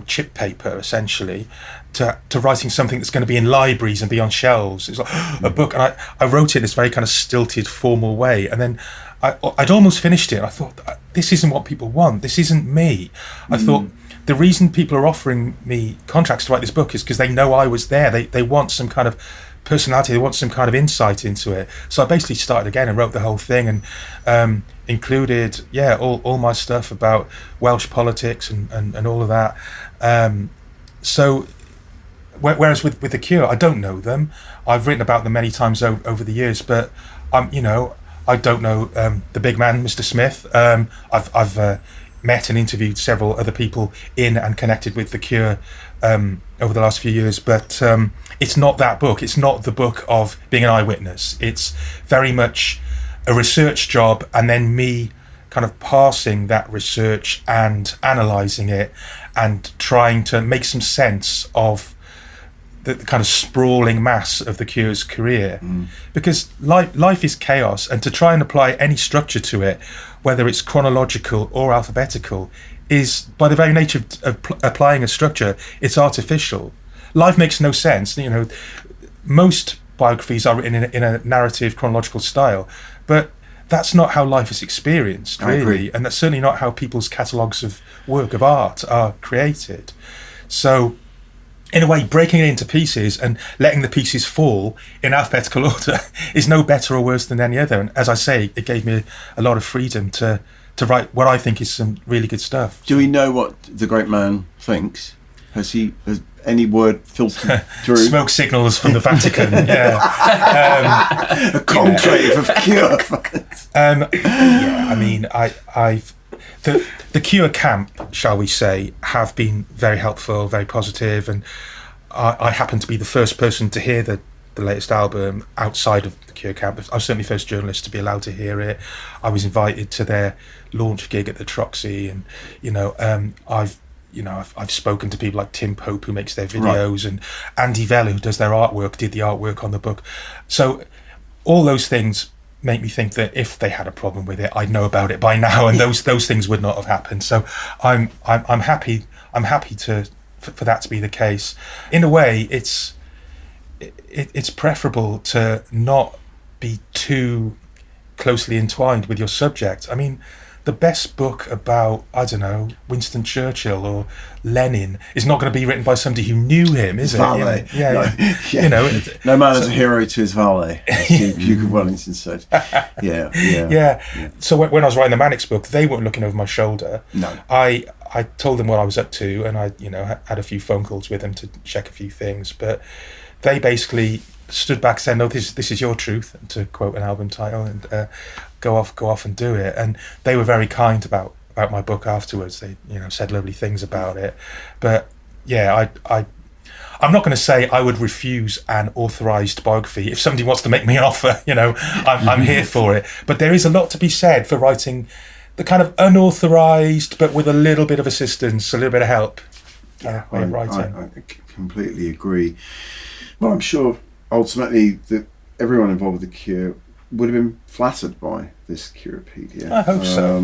chip paper essentially, to writing something that's going to be in libraries and be on shelves. It's like a book, and I wrote it in this very kind of stilted, formal way, and then I'd almost finished it, and I thought, this isn't what people want. This isn't me. I thought, the reason people are offering me contracts to write this book is because they know I was there. They want some kind of personality. They want some kind of insight into it. So I basically started again and wrote the whole thing, and included, all my stuff about Welsh politics and all of that. So whereas with The Cure, I don't know them. I've written about them many times over the years, but I don't know the big man, Mr. Smith. I've met and interviewed several other people in and connected with The Cure over the last few years, but it's not that book. It's not the book of being an eyewitness. It's very much a research job, and then me kind of parsing that research and analysing it and trying to make some sense of the kind of sprawling mass of The Cure's career. Because life is chaos, and to try and apply any structure to it, whether it's chronological or alphabetical, is, by the very nature of applying a structure, it's artificial. Life makes no sense. Most biographies are written in a narrative chronological style, but that's not how life is experienced, really, and that's certainly not how people's catalogues of work of art are created. So in a way, breaking it into pieces and letting the pieces fall in alphabetical order is no better or worse than any other. And as I say, it gave me a lot of freedom to write what I think is some really good stuff. Do we know what the great man thinks? Has any word filtered through? Smoke signals from the Vatican, a conclave of Cure fans. I mean, the Cure camp, shall we say, have been very helpful, very positive, and I happen to be the first person to hear the latest album outside of the Cure camp. I was certainly the first journalist to be allowed to hear it. I was invited to their launch gig at the Troxy, and I've spoken to people like Tim Pope, who makes their videos, and Andy Vella, who does their artwork, did the artwork on the book. So all those things make me think that if they had a problem with it, I'd know about it by now, and those things would not have happened. So I'm happy for that to be the case. In a way, it's preferable to not be too closely entwined with your subject. I mean, the best book about, I don't know, Winston Churchill or Lenin is not going to be written by somebody who knew him, is it? Valet. No man is a hero to his valet, as Duke of Wellington said. Yeah. So when I was writing the Manics book, they weren't looking over my shoulder. No. I told them what I was up to, and I had a few phone calls with them to check a few things, but they basically stood back saying, no, this is your truth, to quote an album title, and go off and do it. And they were very kind about my book afterwards. They said lovely things about it. But yeah, I'm not going to say I would refuse an authorised biography. If somebody wants to make me an offer, I'm here for it. But there is a lot to be said for writing the kind of unauthorised, but with a little bit of assistance, a little bit of help way of writing. I completely agree. Well, I'm sure ultimately that everyone involved with the Cure would have been flattered by this Curepedia. I hope so.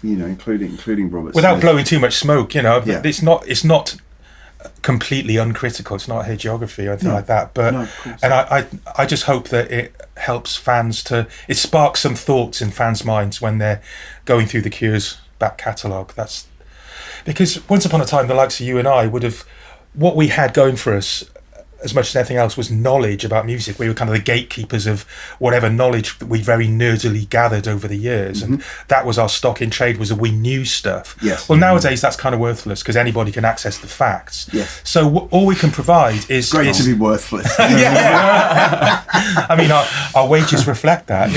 Including Robert without Smith. blowing too much smoke. It's not completely uncritical. It's not hagiography or anything like that. But and I just hope that it helps fans it sparks some thoughts in fans' minds when they're going through the Cure's back catalogue. That's because once upon a time, the likes of you and I would have, what we had going for us, as much as anything else, was knowledge about music. We were kind of the gatekeepers of whatever knowledge that we very nerdily gathered over the years, and that was our stock in trade, was that we knew stuff. Yes. Well, nowadays that's kind of worthless because anybody can access the facts. Yes. So all we can provide is Great to be worthless. I mean, our wages reflect that,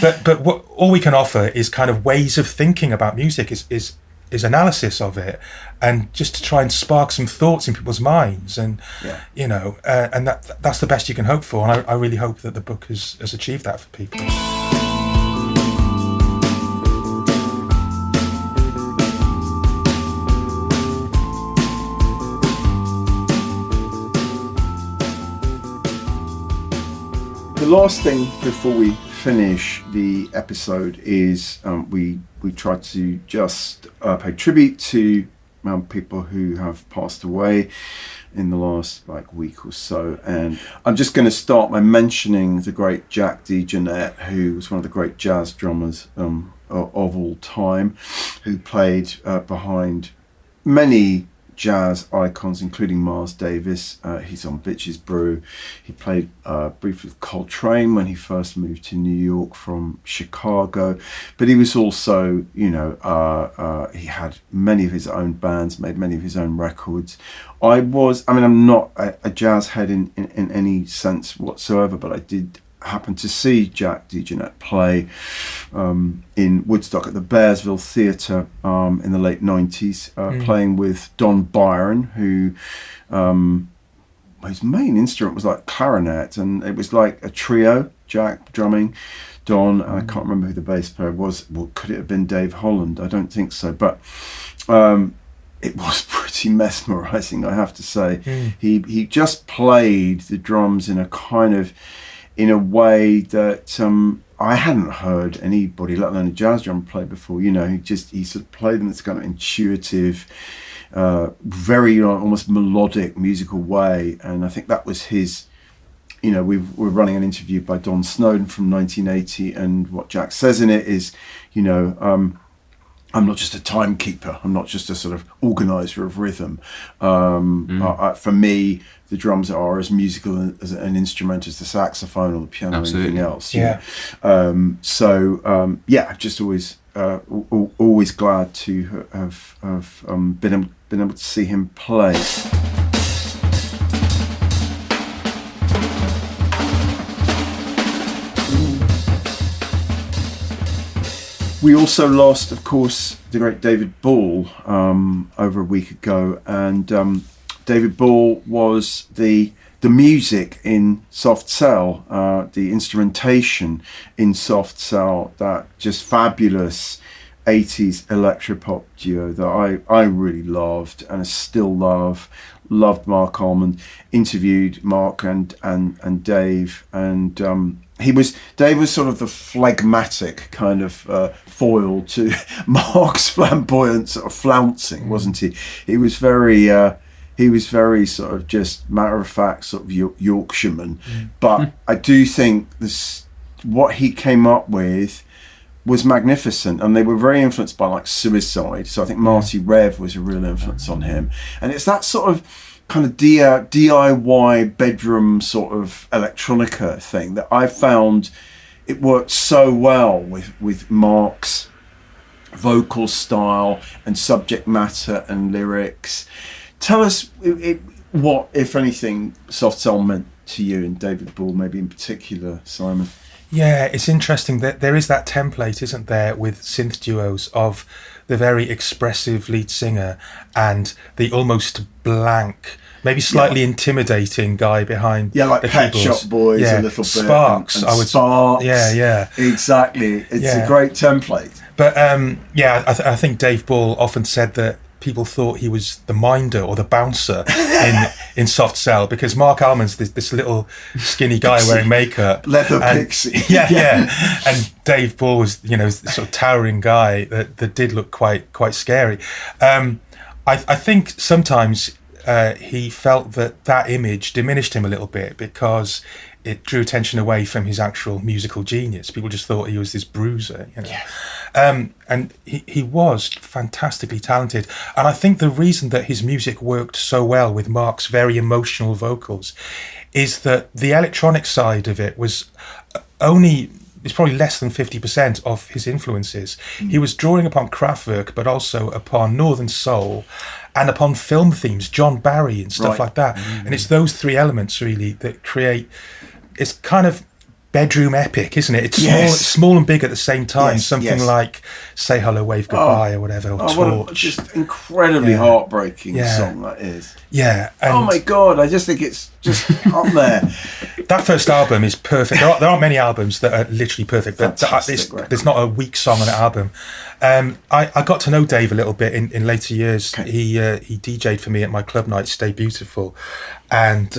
but what all we can offer is kind of ways of thinking about music, is analysis of it, and just to try and spark some thoughts in people's minds, and and that's the best you can hope for, and I really hope that the book has achieved that for people. The last thing before we finish the episode is we try to just pay tribute to people who have passed away in the last week or so, and I'm just going to start by mentioning the great Jack DeJohnette, who was one of the great jazz drummers of all time, who played behind many jazz icons, including Miles Davis. He's on Bitches Brew. He played briefly with Coltrane when he first moved to New York from Chicago, but he was also, he had many of his own bands, made many of his own records. I'm not a jazz head in any sense whatsoever, but I did happen to see Jack DeJohnette play in Woodstock at the Bearsville Theatre in the late 90s, playing with Don Byron, who his main instrument was like clarinet, and it was like a trio, Jack drumming, Don, and I can't remember who the bass player was. Well, could it have been Dave Holland? I don't think so, but it was pretty mesmerising, I have to say. He just played the drums in a way that I hadn't heard anybody, let alone a jazz drummer, play before. He sort of played them in this kind of intuitive, very almost melodic musical way, and I think that was his. We're running an interview by Don Snowden from 1980, and what Jack says in it is, I'm not just a timekeeper. I'm not just a sort of organizer of rhythm. For me, the drums are as musical as an instrument as the saxophone or the piano or anything else. Yeah. I've just always glad to have been able to see him play. We also lost, of course, the great David Ball over a week ago, and David Ball was the music in Soft Cell, the instrumentation in Soft Cell, that just fabulous 80s electropop duo that I really loved and I still love. Loved Mark Almond. Interviewed Mark and Dave, and Dave was sort of the phlegmatic kind of foil to Mark's flamboyant sort of flouncing, wasn't he? He was very sort of just matter of fact sort of Yorkshireman, but I do think what he came up with was magnificent, and they were very influenced by like Suicide. So I think Marty Rev was a real influence on him, and it's that sort of kind of DIY bedroom sort of electronica thing that I found it worked so well with Mark's vocal style and subject matter and lyrics. Tell us what, if anything, Soft Cell meant to you, and David Ball maybe in particular, Simon. Yeah, it's interesting that there is that template, isn't there, with synth duos of the very expressive lead singer and the almost blank, maybe slightly intimidating guy behind like the Pet keyboards. Shop Boys a little bit. Sparks, and I would. Sparks. Yeah. Exactly. It's a great template. But I think Dave Ball often said that people thought he was the minder or the bouncer in Soft Cell, because Mark Almond's this little skinny guy wearing makeup, leather pixie. Yeah. And Dave Ball was, this sort of towering guy that did look quite scary. I think sometimes he felt that image diminished him a little bit because it drew attention away from his actual musical genius. People just thought he was this bruiser, and he was fantastically talented. And I think the reason that his music worked so well with Mark's very emotional vocals is that the electronic side of it was it's probably less than 50% of his influences. He was drawing upon Kraftwerk, but also upon Northern Soul and upon film themes, John Barry and stuff like that. And it's those three elements really that create, it's kind of bedroom epic, isn't it? It's small and big at the same time. Something like Say Hello, Wave Goodbye or whatever, or Torch. Just incredibly heartbreaking song that is. Yeah. Oh my God, I just think it's just up there. That first album is perfect. There aren't many albums that are literally perfect, but there's not a weak song on an album. I got to know Dave a little bit in later years. Okay. He DJ'd for me at my club night, Stay Beautiful, and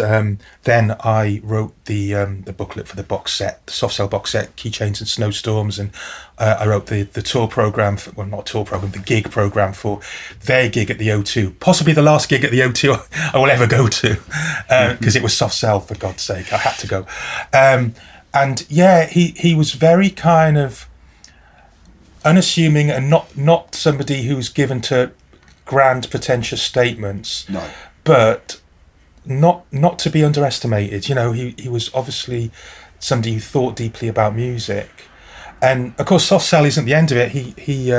then I wrote the booklet for the box set, the Soft Cell box set, Keychains and Snowstorms, and I wrote the tour program, the gig program for their gig at the O2, possibly the last gig at the O2 I will ever go to, because it was Soft Cell, for God's sake, I had to go. And he was very kind of unassuming and not somebody who's given to grand pretentious statements, but not to be underestimated. He was obviously somebody who thought deeply about music. And of course, Soft Cell isn't the end of it. He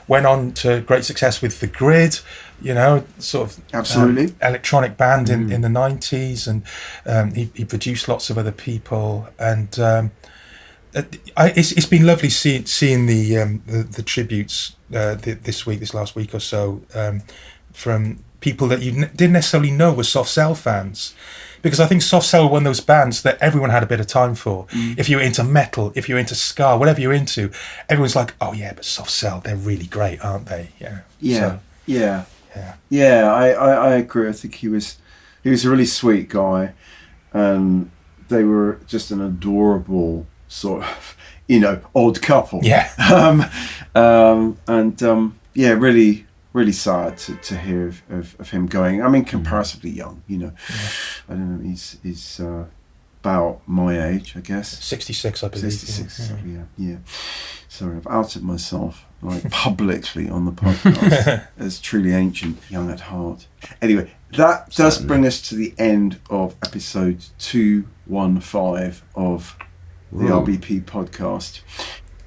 went on to great success with The Grid, sort of absolutely electronic band in the 90s, and he produced lots of other people. And it's been lovely seeing the tributes this last week or so, from people that you didn't necessarily know were Soft Cell fans. Because I think Soft Cell were one of those bands that everyone had a bit of time for. If you were into metal, if you were into ska, whatever you're into, everyone's like, oh yeah, but Soft Cell, they're really great, aren't they? I agree. I think he was a really sweet guy, and they were just an adorable sort of, odd couple. Really sad to hear of him going. I mean, comparatively young, I don't know, he's about my age, I guess. 66, I believe. 66, yeah. Sorry, I've outed myself, publicly on the podcast as truly ancient, young at heart. Anyway, that does bring us to the end of episode 215 of the RBP podcast.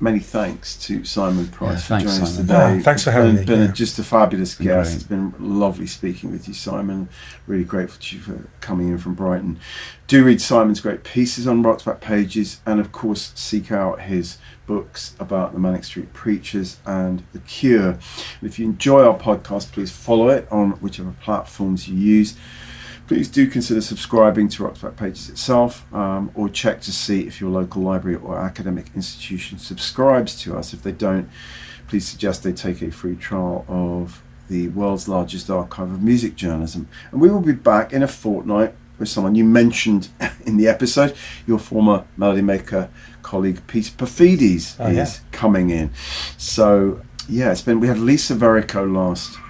many thanks to Simon Price for thanks, joining us Simon. today. Thanks for having me. It's been Yeah. just a fabulous guest. great. It's been lovely speaking with you, Simon. Really grateful to you for coming in from Brighton. Do read Simon's great pieces on Rock's Back Pages, and of course seek out his books about the Manic Street Preachers and The Cure. And if you enjoy our podcast, please follow it on whichever platforms you use. Please do consider subscribing to Rock's Back Pages itself, or check to see if your local library or academic institution subscribes to us. If they don't, please suggest they take a free trial of the world's largest archive of music journalism. And we will be back in a fortnight with someone you mentioned in the episode. Your former Melody Maker colleague Peter Perfides is coming in. So yeah, we had Lisa Verico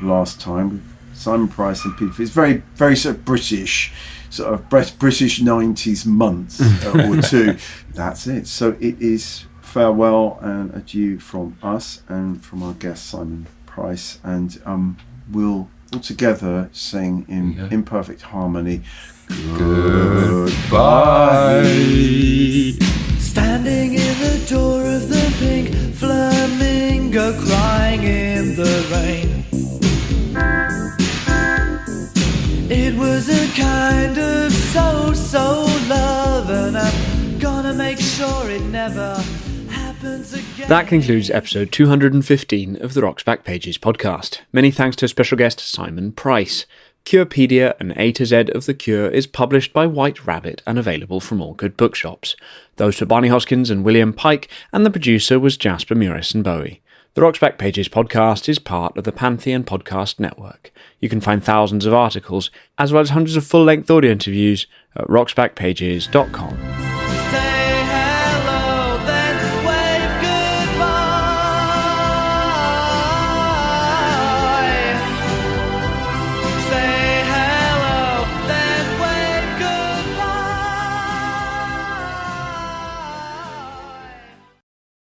last time. Simon Price and Peter Perfides. Very, very sort of British 90s months or two. That's it. So it is farewell and adieu from us and from our guest Simon Price, and we'll all together sing in imperfect harmony. Goodbye. Standing in the door of the pink flamingo, crying in the rain. It was a kind of so love, and I'm gonna make sure it never happens again. That concludes episode 215 of the Rock's Back Pages podcast. Many thanks to special guest Simon Price. Curepedia, an A to Z of The Cure, is published by White Rabbit and available from all good bookshops. Those were Barney Hoskins and William Pike, and the producer was Jasper Murison Bowie. The Rock's Back Pages podcast is part of the Pantheon Podcast Network. You can find thousands of articles, as well as hundreds of full-length audio interviews at rocksbackpages.com.